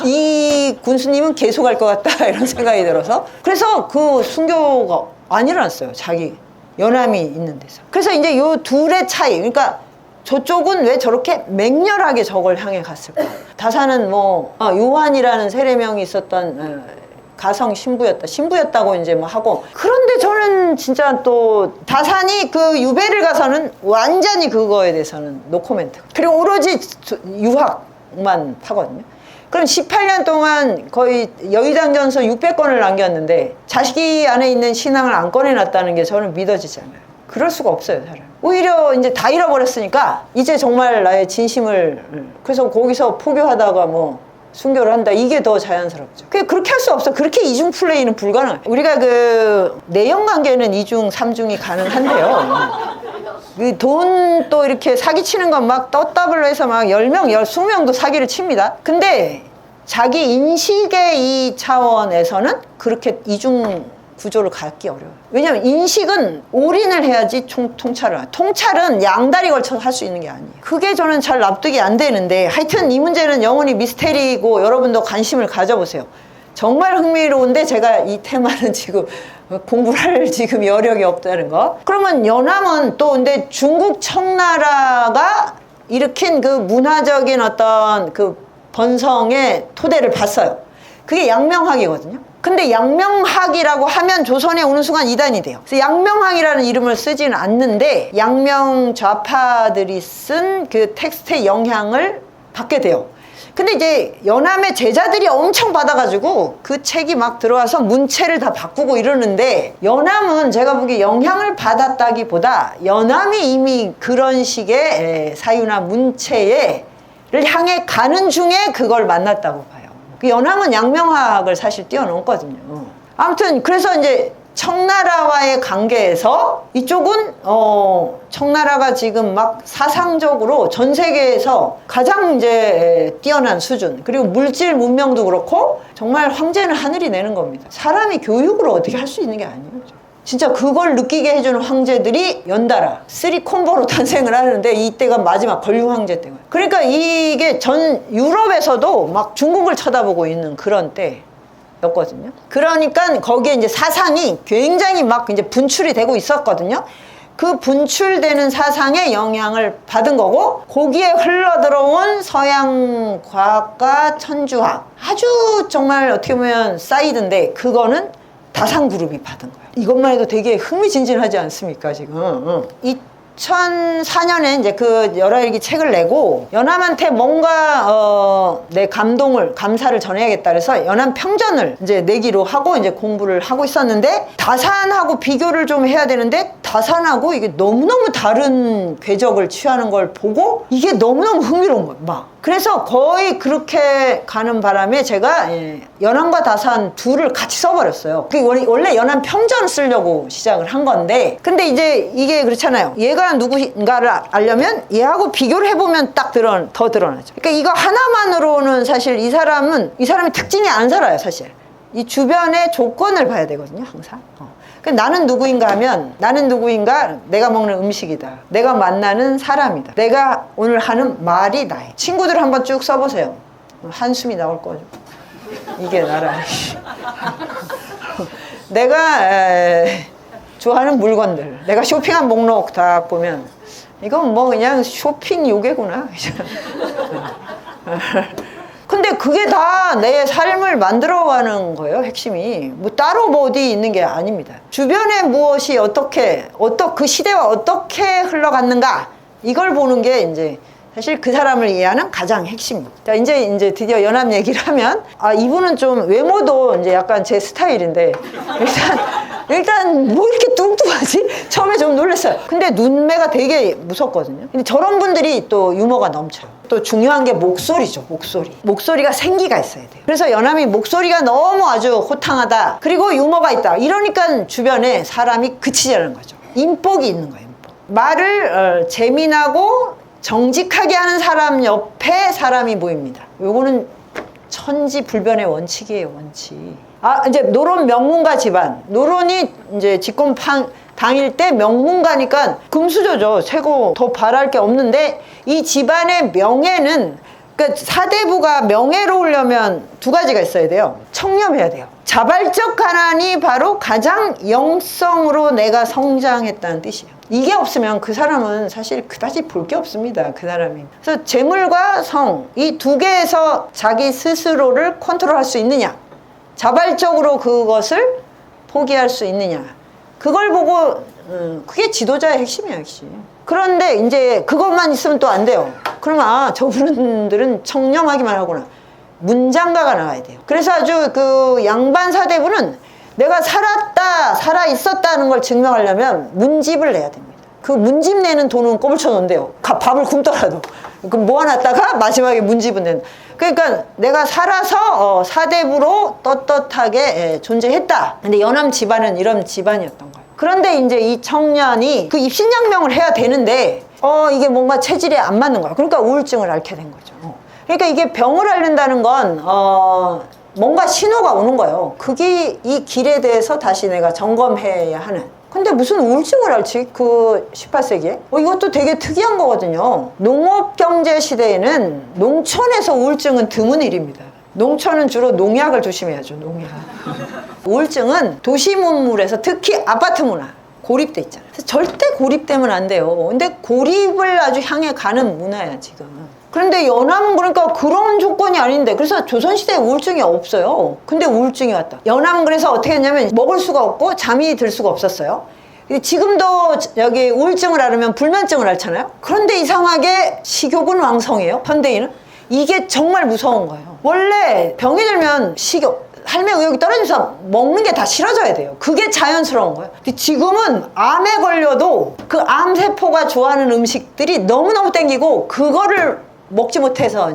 이 군수님은 계속 할 것 같다 이런 생각이 들어서 그래서 그 순교가 안 일어났어요. 자기 연암이 있는 데서. 그래서 이제 요 둘의 차이, 그러니까 저쪽은 왜 저렇게 맹렬하게 저걸 향해 갔을까? 다산은 뭐 요한이라는 세례명이 있었던 가성 신부였다고 이제 뭐 하고. 그런데 저는 진짜 또 다산이 그 유배를 가서는 완전히 그거에 대해서는 노코멘트. 그리고 오로지 유학만 하거든요. 그럼 18년 동안 거의 여의당전서 600권을 남겼는데 자식이 안에 있는 신앙을 안 꺼내놨다는 게 저는 믿어지지 않아요. 그럴 수가 없어요, 사람. 오히려 이제 다 잃어버렸으니까 이제 정말 나의 진심을, 그래서 거기서 포교하다가 뭐 순교를 한다, 이게 더 자연스럽죠. 그렇게 할 수 없어. 그렇게 이중 플레이는 불가능해. 우리가 그 내연 관계는 이중, 삼중이 가능한데요. 돈 또 이렇게 사기치는 건 막 떴다블로 해서 막 10명, 20명도 사기를 칩니다. 근데 자기 인식의 이 차원에서는 그렇게 이중 구조를 갖기 어려워요. 왜냐하면 인식은 올인을 해야지 통찰을. 통찰은 양다리 걸쳐서 할 수 있는 게 아니에요. 그게 저는 잘 납득이 안 되는데, 하여튼 이 문제는 영원히 미스테리고 여러분도 관심을 가져보세요. 정말 흥미로운데 제가 이 테마는 지금 공부를 할 지금 여력이 없다는 거. 그러면 연암은 또 근데 중국 청나라가 일으킨 그 문화적인 어떤 그 번성의 토대를 봤어요. 그게 양명학이거든요. 근데 양명학이라고 하면 조선에 오는 순간 이단이 돼요. 그래서 양명학이라는 이름을 쓰지는 않는데 양명 좌파들이 쓴 그 텍스트의 영향을 받게 돼요. 근데 이제 연암의 제자들이 엄청 받아가지고 그 책이 막 들어와서 문체를 다 바꾸고 이러는데, 연암은 제가 보기에 영향을 받았다기보다 연암이 이미 그런 식의 사유나 문체를 향해 가는 중에 그걸 만났다고 봐요. 그 연암은 양명학을 사실 뛰어넘거든요. 아무튼 그래서 이제 청나라와의 관계에서 이쪽은 청나라가 지금 막 사상적으로 전 세계에서 가장 이제 뛰어난 수준, 그리고 물질 문명도 그렇고 정말 황제는 하늘이 내는 겁니다. 사람이 교육을 어떻게 할 수 있는 게 아니에요. 진짜 그걸 느끼게 해주는 황제들이 연달아 3콤보로 탄생을 하는데, 이때가 마지막 걸륭 황제 때가. 그러니까 이게 전 유럽에서도 막 중국을 쳐다보고 있는 그런 때였거든요. 그러니까 거기에 이제 사상이 굉장히 막 이제 분출이 되고 있었거든요. 그 분출되는 사상의 영향을 받은 거고, 거기에 흘러들어온 서양 과학과 천주학, 아주 정말 어떻게 보면 사이드인데 그거는 다산그룹이 받은 거예요. 이것만 해도 되게 흥미진진하지 않습니까, 지금? 2004년에 이제 그 열화일기 책을 내고 연암한테 뭔가 내 감사를 전해야겠다 그래서 연암 평전을 이제 내기로 하고 이제 공부를 하고 있었는데, 다산하고 비교를 좀 해야 되는데 다산하고 이게 너무너무 다른 궤적을 취하는 걸 보고 이게 너무너무 흥미로운 거예요, 막. 그래서 거의 그렇게 가는 바람에 제가 연암과 다산 둘을 같이 써버렸어요. 원래 연암 평전 쓰려고 시작을 한 건데, 근데 이제 이게 그렇잖아요. 얘가 누구인가를 알려면 얘하고 비교를 해보면 딱 더 드러나죠. 그러니까 이거 하나만으로는 사실 이 사람이 특징이 안 살아요, 사실. 이 주변의 조건을 봐야 되거든요, 항상. 나는 누구인가 하면, 나는 누구인가, 내가 먹는 음식이다, 내가 만나는 사람이다, 내가 오늘 하는 말이 나예요. 친구들 한번 쭉 써보세요. 한숨이 나올 거죠. 이게 나라. 내가 좋아하는 물건들, 내가 쇼핑한 목록 다 보면 이건 뭐 그냥 쇼핑 요괴구나. 근데 그게 다 내 삶을 만들어가는 거예요, 핵심이. 뭐 따로 뭐 어디 있는 게 아닙니다. 주변에 무엇이 그 시대와 어떻게 흘러갔는가, 이걸 보는 게 이제 사실 그 사람을 이해하는 가장 핵심입니다. 자, 이제 드디어 연암 얘기를 하면, 이분은 좀 외모도 이제 약간 제 스타일인데, 일단 뭐 이렇게 뚱뚱하지? 처음에 좀 놀랐어요. 근데 눈매가 되게 무섭거든요. 근데 저런 분들이 또 유머가 넘쳐요. 또 중요한 게 목소리죠, 목소리가 생기가 있어야 돼요. 그래서 연암이 목소리가 너무 아주 호탕하다, 그리고 유머가 있다, 이러니까 주변에 사람이 그치지 않는 거죠. 인복이 있는 거예요, 인복. 말을 재미나고 정직하게 하는 사람 옆에 사람이 모입니다. 요거는 천지불변의 원칙이에요, 원칙. 이제 노론 명문가 집안. 노론이 이제 집권 당일 때 명문가니까 금수저죠. 최고 더 바랄 게 없는데, 이 집안의 명예는 그러니까 사대부가 명예로우려면 두 가지가 있어야 돼요. 청렴해야 돼요. 자발적 가난이 바로 가장 영성으로 내가 성장했다는 뜻이에요. 이게 없으면 그 사람은 사실 그다지 볼 게 없습니다. 그 사람이. 그래서 재물과 성, 이 두 개에서 자기 스스로를 컨트롤할 수 있느냐, 자발적으로 그것을 포기할 수 있느냐, 그걸 보고 그게 지도자의 핵심이에요, 핵심. 그런데 이제 그것만 있으면 또 안 돼요. 그러면 아, 저분들은 청렴하기만 하구나. 문장가가 나와야 돼요. 그래서 아주 그 양반 사대부는 내가 살았다, 살아 있었다는 걸 증명하려면 문집을 내야 됩니다. 그 문집 내는 돈은 꼬불쳐 놓은대요. 밥을 굶더라도. 그 모아놨다가 마지막에 문집은 내는. 그러니까 내가 살아서 사대부로 떳떳하게 존재했다. 근데 연암 집안은 이런 집안이었던 거예요. 그런데 이제 이 청년이 그 입신양명을 해야 되는데 이게 뭔가 체질에 안 맞는 거야. 그러니까 우울증을 앓게 된 거죠. 그러니까 이게 병을 앓는다는 건 뭔가 신호가 오는 거예요. 그게 이 길에 대해서 다시 내가 점검해야 하는. 근데 무슨 우울증을 앓지? 그 18세기에? 이것도 되게 특이한 거거든요. 농업경제 시대에는 농촌에서 우울증은 드문 일입니다. 농촌은 주로 농약을 조심해야죠. 농약. 우울증은 도시 문물에서 특히 아파트 문화 고립돼 있잖아요. 그래서 절대 고립되면 안 돼요. 근데 고립을 아주 향해 가는 문화야 지금. 그런데 연암은 그러니까 그런 조건이 아닌데, 그래서 조선시대에 우울증이 없어요. 근데 우울증이 왔다. 연암은 그래서 어떻게 했냐면 먹을 수가 없고 잠이 들 수가 없었어요. 지금도 여기 우울증을 앓으면 불면증을 앓잖아요. 그런데 이상하게 식욕은 왕성해요. 현대인은. 이게 정말 무서운 거예요. 원래 병이 들면 식욕, 삶의 의욕이 떨어져서 먹는 게 다 싫어져야 돼요. 그게 자연스러운 거예요. 근데 지금은 암에 걸려도 그 암세포가 좋아하는 음식들이 너무너무 땡기고 그거를 먹지 못해서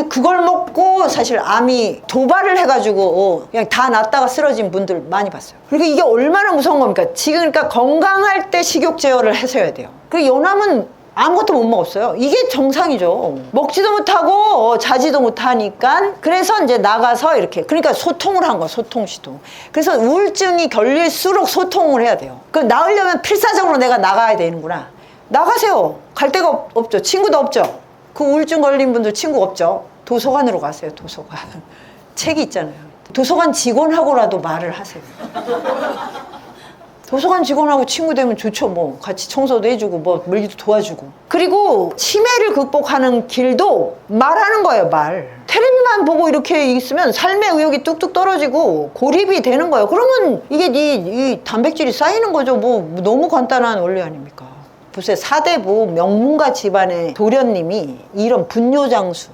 그걸 먹고 사실 암이 도발을 해가지고 그냥 다 낫다가 쓰러진 분들 많이 봤어요. 그리고 이게 얼마나 무서운 겁니까? 지금 그러니까 건강할 때 식욕 제어를 해서야 돼요. 그 연암은 아무것도 못 먹었어요. 이게 정상이죠. 먹지도 못하고 자지도 못하니까. 그래서 이제 나가서 이렇게, 그러니까 소통을 한 거야. 소통 시도. 그래서 우울증이 걸릴수록 소통을 해야 돼요. 그럼 나으려면 필사적으로 내가 나가야 되는구나. 나가세요. 갈 데가 없죠. 친구도 없죠. 그 우울증 걸린 분들 친구 없죠. 도서관으로 가세요. 도서관. 책이 있잖아요. 도서관 직원하고라도 말을 하세요. 도서관 직원하고 친구 되면 좋죠. 뭐 같이 청소도 해주고 뭐 물기도 도와주고. 그리고 치매를 극복하는 길도 말하는 거예요. 말. 텔레비만 보고 이렇게 있으면 삶의 의욕이 뚝뚝 떨어지고 고립이 되는 거예요. 그러면 이게 이 단백질이 쌓이는 거죠. 뭐 너무 간단한 원리 아닙니까? 보세요. 사대부 명문가 집안의 도련님이 이런 분뇨장수,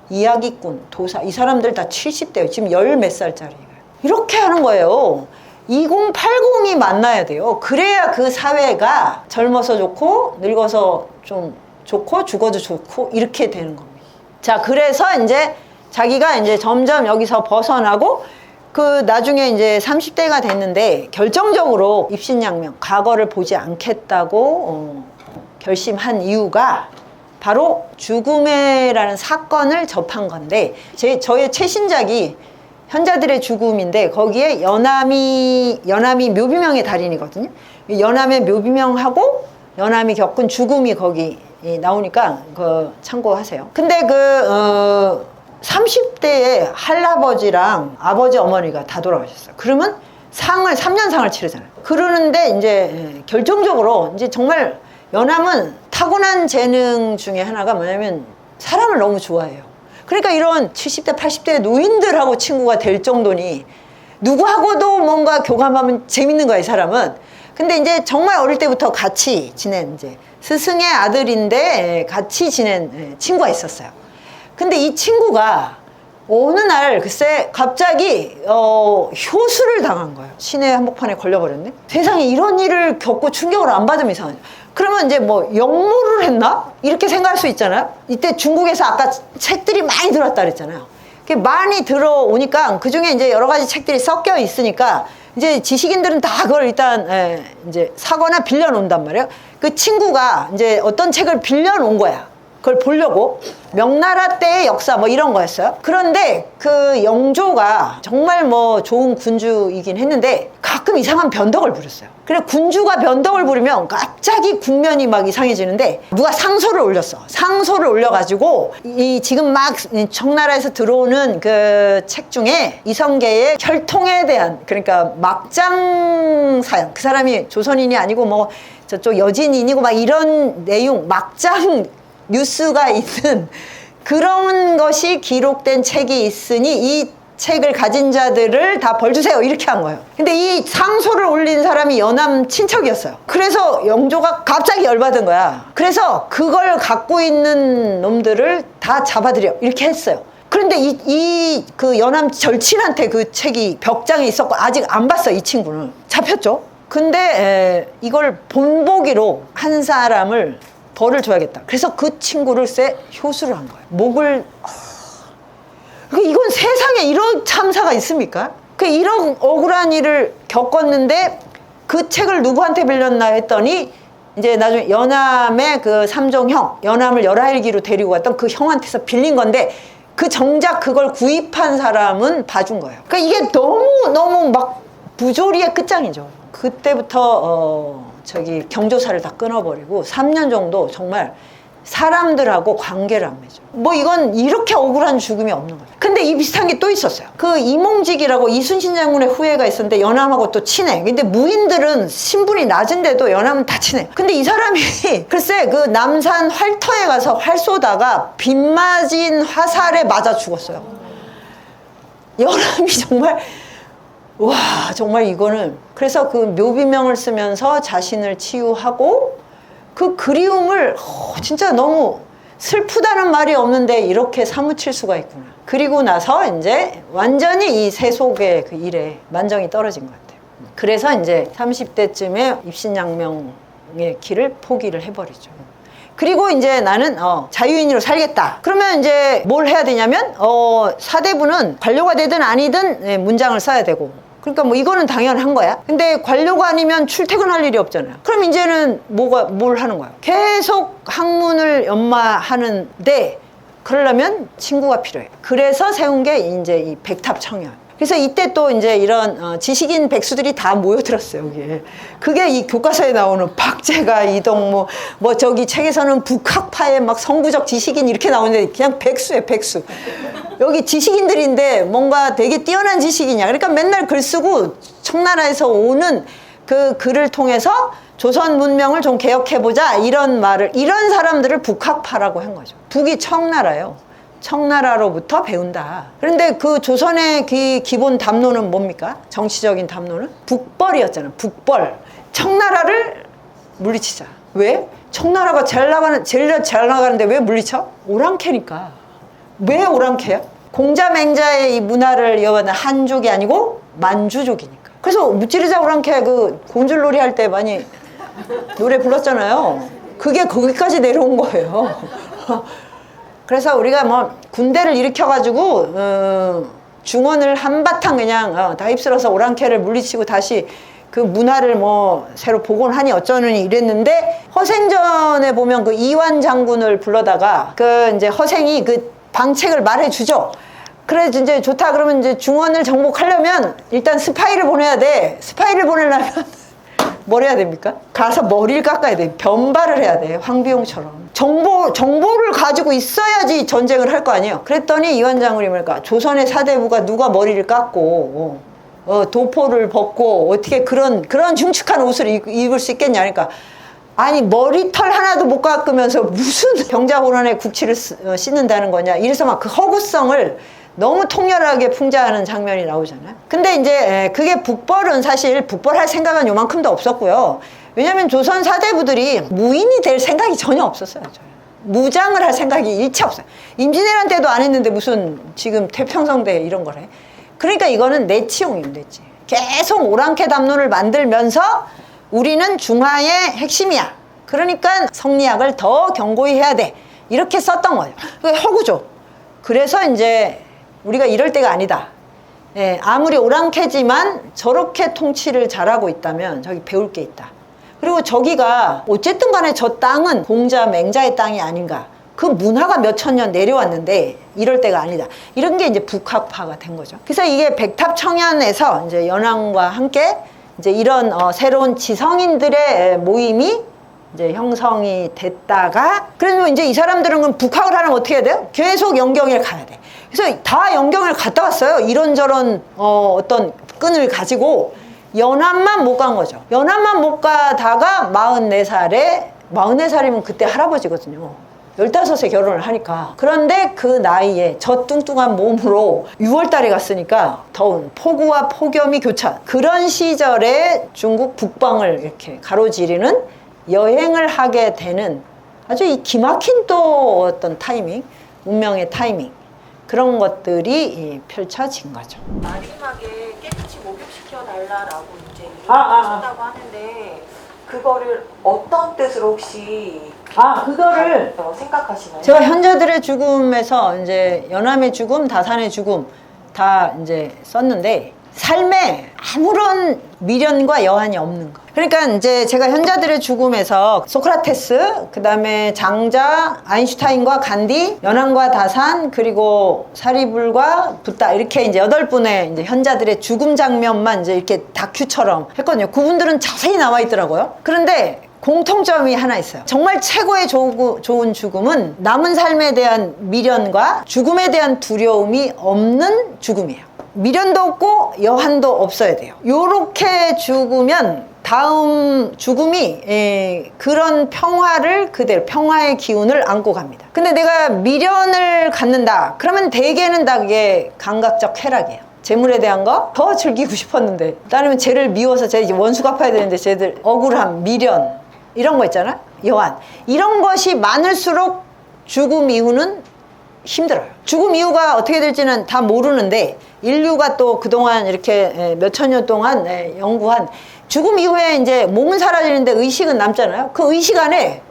이야기꾼, 도사, 이 사람들 다 70대예요. 지금 열 몇 살짜리예요. 이렇게 하는 거예요. 2080이 만나야 돼요. 그래야 그 사회가 젊어서 좋고 늙어서 좀 좋고 죽어도 좋고 이렇게 되는 겁니다. 자, 그래서 이제 자기가 이제 점점 여기서 벗어나고 그 나중에 이제 30대가 됐는데 결정적으로 입신양명, 과거를 보지 않겠다고 결심한 이유가 바로 죽음이라는 사건을 접한 건데, 저의 최신작이 현자들의 죽음인데 거기에 연암이 묘비명의 달인이거든요. 연암의 묘비명하고 연암이 겪은 죽음이 거기 나오니까 그 참고하세요. 근데 30대에 할아버지랑 아버지 어머니가 다 돌아가셨어요. 그러면 3년상을 치르잖아요. 그러는데 이제 결정적으로 이제 정말 연암은 타고난 재능 중에 하나가 뭐냐면 사람을 너무 좋아해요. 그러니까 이런 70대, 80대 노인들하고 친구가 될 정도니 누구하고도 뭔가 교감하면 재밌는 거야, 이 사람은. 근데 이제 정말 어릴 때부터 같이 지낸 이제 스승의 아들인데 같이 지낸 친구가 있었어요. 근데 이 친구가 어느 날 글쎄 갑자기 효수를 당한 거예요. 시내 한복판에 걸려버렸네. 세상에 이런 일을 겪고 충격을 안 받으면 이상하죠. 그러면 이제 뭐 역모를 했나? 이렇게 생각할 수 있잖아요. 이때 중국에서 아까 책들이 많이 들어왔다 그랬잖아요. 많이 들어오니까 그중에 이제 여러 가지 책들이 섞여 있으니까 이제 지식인들은 다 그걸 일단 이제 사거나 빌려 놓는단 말이에요. 그 친구가 이제 어떤 책을 빌려 놓은 거야. 그걸 보려고. 명나라 때의 역사 뭐 이런 거였어요. 그런데 그 영조가 정말 뭐 좋은 군주이긴 했는데 가끔 이상한 변덕을 부렸어요. 그래 군주가 변덕을 부리면 갑자기 국면이 막 이상해지는데 누가 상소를 올렸어. 상소를 올려가지고 이 지금 막 청나라에서 들어오는 그 책 중에 이성계의 혈통에 대한, 그러니까 막장 사연, 그 사람이 조선인이 아니고 뭐 저쪽 여진인이고 막 이런 내용, 막장 뉴스가 있는 그런 것이 기록된 책이 있으니 이 책을 가진 자들을 다 벌 주세요, 이렇게 한 거예요. 근데 이 상소를 올린 사람이 연암 친척이었어요. 그래서 영조가 갑자기 열받은 거야. 그래서 그걸 갖고 있는 놈들을 다 잡아들여, 이렇게 했어요. 그런데 그 연암 절친한테 그 책이 벽장에 있었고 아직 안 봤어, 이 친구는. 잡혔죠. 근데 이걸 본보기로 한 사람을 벌을 줘야겠다. 그래서 그 친구를 효수를 한 거예요. 목을. 이건 세상에 이런 참사가 있습니까? 이런 억울한 일을 겪었는데 그 책을 누구한테 빌렸나 했더니 이제 나중에 연암의 그 삼종형, 연암을 열하일기로 데리고 갔던 그 형한테서 빌린 건데 그 정작 그걸 구입한 사람은 봐준 거예요. 이게 너무 막 부조리의 끝장이죠. 그때부터 경조사를 다 끊어버리고 3년 정도 정말 사람들하고 관계를 안 맺어. 뭐 이건 이렇게 억울한 죽음이 없는 거예요. 근데 이 비슷한 게 또 있었어요. 그 이몽직이라고 이순신 장군의 후예가 있었는데 연암하고 또 친해. 근데 무인들은 신분이 낮은데도 연암은 다 친해. 근데 이 사람이 글쎄 그 남산 활터에 가서 활 쏘다가 빗 맞은 화살에 맞아 죽었어요. 연암이 정말, 와, 정말 이거는. 그래서 그 묘비명을 쓰면서 자신을 치유하고 그 그리움을 진짜 너무 슬프다는 말이 없는데 이렇게 사무칠 수가 있구나. 그리고 나서 이제 완전히 이 세속의 그 일에 만정이 떨어진 것 같아요. 그래서 이제 30대쯤에 입신양명의 길을 포기를 해버리죠. 그리고 이제 나는 자유인으로 살겠다. 그러면 이제 뭘 해야 되냐면 사대부는 관료가 되든 아니든 문장을 써야 되고, 그러니까 뭐 이거는 당연한 거야. 근데 관료가 아니면 출퇴근할 일이 없잖아요. 그럼 이제는 뭘 하는 거야? 계속 학문을 연마하는데 그러려면 친구가 필요해. 그래서 세운 게 이제 이 백탑청연. 그래서 이때 또 이제 이런 지식인 백수들이 다 모여들었어요, 여기에. 그게 이 교과서에 나오는 박제가, 이동무, 뭐 저기 책에서는 북학파의 막 성부적 지식인 이렇게 나오는데 그냥 백수예요, 백수. 여기 지식인들인데 뭔가 되게 뛰어난 지식이냐. 그러니까 맨날 글 쓰고 청나라에서 오는 그 글을 통해서 조선 문명을 좀 개혁해보자, 이런 사람들을 북학파라고 한 거죠. 북이 청나라예요. 청나라로부터 배운다. 그런데 그 조선의 기본 담론은 뭡니까? 정치적인 담론은 북벌이었잖아. 북벌. 청나라를 물리치자. 왜? 청나라가 제일 잘 나가는데 왜 물리쳐? 오랑캐니까. 왜 오랑캐야? 공자맹자의 이 문화를 이어받는 한족이 아니고 만주족이니까. 그래서 무찌르자 오랑캐 그 곤줄놀이 할 때 많이 노래 불렀잖아요. 그게 거기까지 내려온 거예요. 그래서 우리가 뭐 군대를 일으켜가지고 중원을 한바탕 그냥 다 휩쓸어서 오랑캐를 물리치고 다시 그 문화를 뭐 새로 복원하니 어쩌느니 이랬는데, 허생전에 보면 그 이완 장군을 불러다가 그 이제 허생이 그 방책을 말해주죠. 그래 이제 좋다 그러면 이제 중원을 정복하려면 일단 스파이를 보내야 돼. 스파이를 보내려면 뭘 해야 됩니까? 가서 머리를 깎아야 돼. 변발을 해야 돼. 황비용처럼. 정보를 가지고 있어야지 전쟁을 할 거 아니에요. 그랬더니 이완 장군이 뭐랄까, 조선의 사대부가 누가 머리를 깎고 도포를 벗고 어떻게 그런 중축한 옷을 입을 수 있겠냐. 그러니까 아니 머리털 하나도 못 깎으면서 무슨 병자호란의 국치를 씻는다는 거냐. 이래서 막 그 허구성을 너무 통렬하게 풍자하는 장면이 나오잖아요. 근데 이제 그게 북벌은 사실 북벌할 생각은 요만큼도 없었고요. 왜냐면 조선 사대부들이 무인이 될 생각이 전혀 없었어요. 무장을 할 생각이 일체 없어요. 임진왜란 때도 안 했는데 무슨 지금 태평성대 이런 걸 해. 그러니까 이거는 내치용이에요, 내치. 계속 오랑캐 담론을 만들면서 우리는 중화의 핵심이야. 그러니까 성리학을 더 견고히 해야 돼. 이렇게 썼던 거예요. 그게 허구죠. 그래서 이제 우리가 이럴 때가 아니다. 예, 아무리 오랑캐지만 저렇게 통치를 잘하고 있다면 저기 배울 게 있다. 그리고 저기가 어쨌든 간에 저 땅은 공자 맹자의 땅이 아닌가. 그 문화가 몇천 년 내려왔는데 이럴 때가 아니다. 이런 게 이제 북학파가 된 거죠. 그래서 이게 백탑청년에서 이제 연안과 함께 이제 이런 새로운 지성인들의 모임이 이제 형성이 됐다가, 그래서 이제 이 사람들은 그럼 북학을 하려면 어떻게 해야 돼요? 계속 연경을 가야 돼. 그래서 다 연경을 갔다 왔어요. 이런저런 어떤 끈을 가지고 연안만 못 간 거죠. 연안만 못 가다가 44살이면 그때 할아버지거든요. 15세 결혼을 하니까. 그런데 그 나이에 저 뚱뚱한 몸으로 6월달에 갔으니까 더운 폭우와 폭염이 교차. 그런 시절에 중국 북방을 이렇게 가로지르는 여행을 하게 되는 아주 이 기막힌 또 어떤 타이밍, 운명의 타이밍, 그런 것들이 펼쳐진 거죠.
마지막에 깨끗이 목욕시켜 달라라고 이제 하신다고 하는데 그거를 어떤 뜻으로 혹시
그거를
생각하시나요?
제가 현자들의 죽음에서 이제 연암의 죽음, 다산의 죽음 다 이제 썼는데 삶에 아무런 미련과 여한이 없는 거. 그러니까 이제 제가 현자들의 죽음에서 소크라테스, 그 다음에 장자, 아인슈타인과 간디, 연암과 다산, 그리고 사리불과 붓다, 이렇게 이제 8분의 이제 현자들의 죽음 장면만 이제 이렇게 다큐처럼 했거든요. 그분들은 자세히 나와 있더라고요. 그런데 공통점이 하나 있어요. 정말 최고의 좋은 죽음은 남은 삶에 대한 미련과 죽음에 대한 두려움이 없는 죽음이에요. 미련도 없고 여한도 없어야 돼요. 요렇게 죽으면 다음 죽음이 그런 평화를 그대로, 평화의 기운을 안고 갑니다. 근데 내가 미련을 갖는다 그러면 대개는 다 그게 감각적 쾌락이에요. 재물에 대한 거 더 즐기고 싶었는데, 따르면 쟤를 미워서 쟤 이제 원수 갚아야 되는데 쟤들 억울함, 미련, 이런 거 있잖아. 여한, 이런 것이 많을수록 죽음 이후는 힘들어요. 죽음 이후가 어떻게 될지는 다 모르는데 인류가 또 그동안 이렇게 몇천 년 동안 연구한 죽음 이후에 이제 몸은 사라지는데 의식은 남잖아요. 그 의식 안에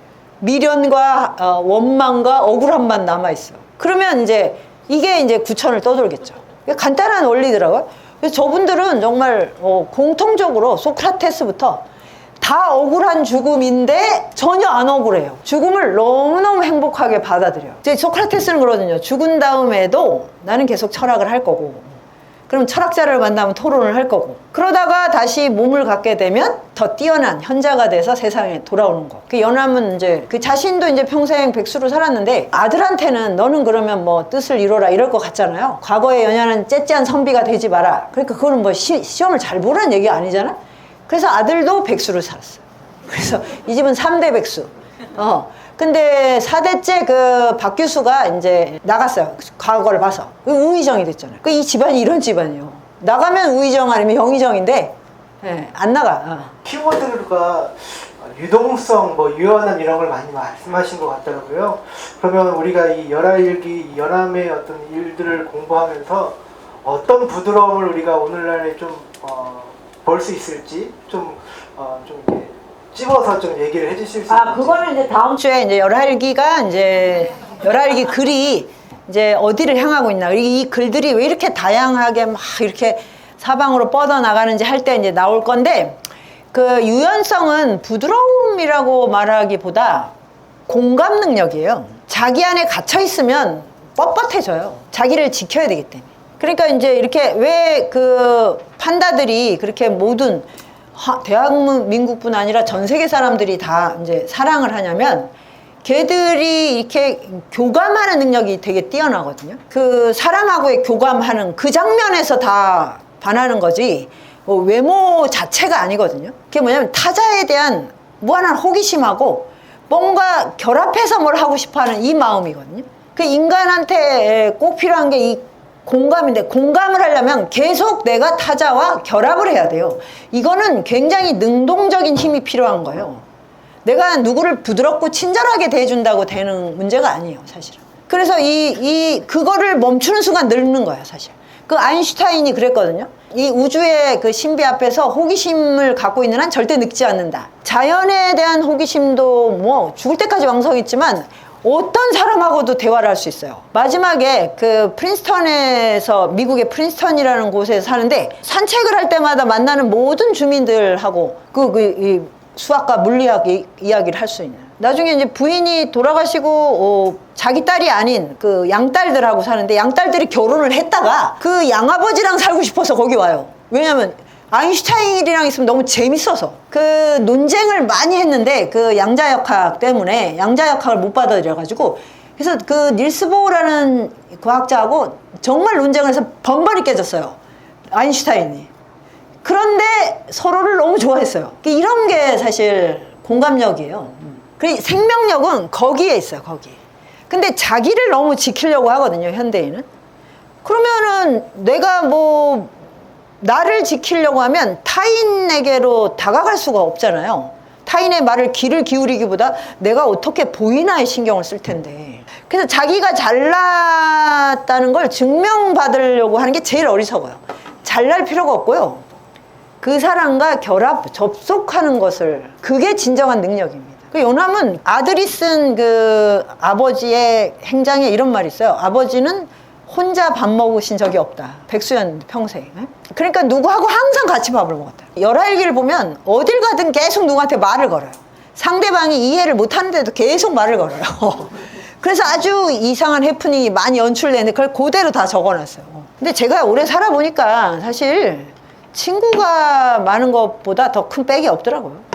미련과 원망과 억울함만 남아있어요. 그러면 이제 이게 이제 구천을 떠돌겠죠. 간단한 원리더라고요. 그래서 저분들은 정말 공통적으로 소크라테스부터 다 억울한 죽음인데 전혀 안 억울해요. 죽음을 너무너무 행복하게 받아들여요. 이제 소크라테스는 그러거든요. 죽은 다음에도 나는 계속 철학을 할 거고, 그럼 철학자를 만나면 토론을 할 거고, 그러다가 다시 몸을 갖게 되면 더 뛰어난 현자가 돼서 세상에 돌아오는 거. 그 연암은 이제 그 자신도 이제 평생 백수로 살았는데 아들한테는 너는 그러면 뭐 뜻을 이뤄라 이럴 것 같잖아요. 과거의 연야는 째째한 선비가 되지 마라. 그러니까 그거는 뭐 시험을 잘 보라는 얘기가 아니잖아. 그래서 아들도 백수를 살았어요. 그래서 이 집은 3대 백수. 근데 4대째 그 박 교수가 이제 나갔어요. 과거를 봐서. 우의정이 됐잖아요. 이 집안이 이런 집안이에요. 나가면 우의정 아니면 영의정인데, 안 나가.
키워드가 유동성, 뭐 유연함 이런 걸 많이 말씀하신 것 같더라고요. 그러면 우리가 이 열하일기, 연암의 어떤 일들을 공부하면서 어떤 부드러움을 우리가 오늘날에 좀 볼 수 있을지 좀 이렇게 찝어서 좀 얘기를 해주실 수 있을지.
그거는 이제 다음 주에 이제 열하일기가 이제 열하일기 글이 이제 어디를 향하고 있나, 이 글들이 왜 이렇게 다양하게 막 이렇게 사방으로 뻗어 나가는지 할 때 이제 나올 건데, 그 유연성은 부드러움이라고 말하기보다 공감 능력이에요. 자기 안에 gat혀 있으면 뻣뻣해져요. 자기를 지켜야 되기 때문에. 그러니까 이제 이렇게 왜 그 판다들이 그렇게 모든 대한민국뿐 아니라 전 세계 사람들이 다 이제 사랑을 하냐면, 걔들이 이렇게 교감하는 능력이 되게 뛰어나거든요. 그 사람하고의 교감하는 그 장면에서 다 반하는 거지 외모 자체가 아니거든요. 그게 뭐냐면 타자에 대한 무한한 호기심하고 뭔가 결합해서 뭘 하고 싶어하는 이 마음이거든요. 그 인간한테 꼭 필요한 게 이 공감인데, 공감을 하려면 계속 내가 타자와 결합을 해야 돼요. 이거는 굉장히 능동적인 힘이 필요한 거예요. 내가 누구를 부드럽고 친절하게 대해준다고 되는 문제가 아니에요, 사실은. 그래서 그거를 멈추는 순간 늙는 거예요, 사실. 그 아인슈타인이 그랬거든요. 이 우주의 그 신비 앞에서 호기심을 갖고 있는 한 절대 늙지 않는다. 자연에 대한 호기심도 뭐 죽을 때까지 왕성했지만 어떤 사람하고도 대화를 할 수 있어요. 마지막에 그 프린스턴에서, 미국의 프린스턴이라는 곳에서 사는데, 산책을 할 때마다 만나는 모든 주민들하고 이 수학과 물리학 이야기를 할 수 있는, 나중에 이제 부인이 돌아가시고 자기 딸이 아닌 그 양딸들하고 사는데 양딸들이 결혼을 했다가 그 양아버지랑 살고 싶어서 거기 와요. 왜냐면 아인슈타인이랑 있으면 너무 재밌어서. 그 논쟁을 많이 했는데 그 양자역학 때문에 양자역학을 못 받아들여가지고, 그래서 그 닐스 보어라는 과학자하고 정말 논쟁을 해서 번번이 깨졌어요, 아인슈타인이. 그런데 서로를 너무 좋아했어요. 이런 게 사실 공감력이에요. 그 생명력은 거기에 있어요, 거기. 근데 자기를 너무 지키려고 하거든요, 현대인은. 그러면은 내가 뭐 나를 지키려고 하면 타인에게로 다가갈 수가 없잖아요. 타인의 말을 귀를 기울이기보다 내가 어떻게 보이나에 신경을 쓸 텐데. 그래서 자기가 잘났다는 걸 증명받으려고 하는 게 제일 어리석어요. 잘날 필요가 없고요. 그 사람과 결합, 접속하는 것을, 그게 진정한 능력입니다. 그 요남은 아들이 쓴 그 아버지의 행장에 이런 말이 있어요. 아버지는 혼자 밥 먹으신 적이 없다. 백수연 평생. 그러니까 누구하고 항상 같이 밥을 먹었다. 열하일기를 보면 어딜 가든 계속 누구한테 말을 걸어요. 상대방이 이해를 못하는데도 계속 말을 걸어요. 그래서 아주 이상한 해프닝이 많이 연출되는데 그걸 그대로 다 적어놨어요. 근데 제가 오래 살아보니까 사실 친구가 많은 것보다 더 큰 백이 없더라고요.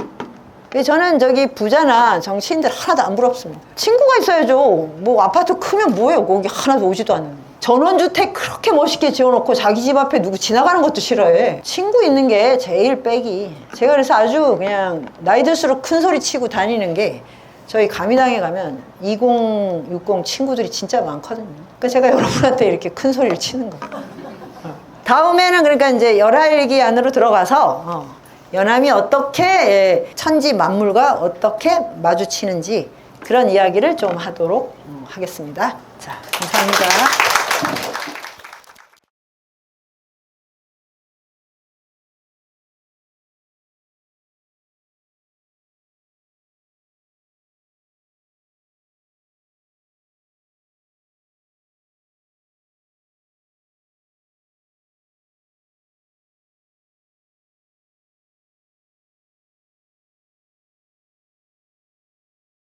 저는 저기 부자나 정치인들 하나도 안 부럽습니다. 친구가 있어야죠. 뭐 아파트 크면 뭐예요, 거기 하나도 오지도 않는. 전원주택 그렇게 멋있게 지어놓고 자기 집 앞에 누구 지나가는 것도 싫어해. 친구 있는 게 제일 백이. 제가 그래서 아주 그냥 나이 들수록 큰 소리 치고 다니는 게, 저희 가미당에 가면 2060 친구들이 진짜 많거든요. 그러니까 제가 여러분한테 이렇게 큰 소리를 치는 거예요. 다음에는 그러니까 이제 열하일기 안으로 들어가서 연암이 어떻게 천지 만물과 어떻게 마주치는지 그런 이야기를 좀 하도록 하겠습니다. 자, 감사합니다.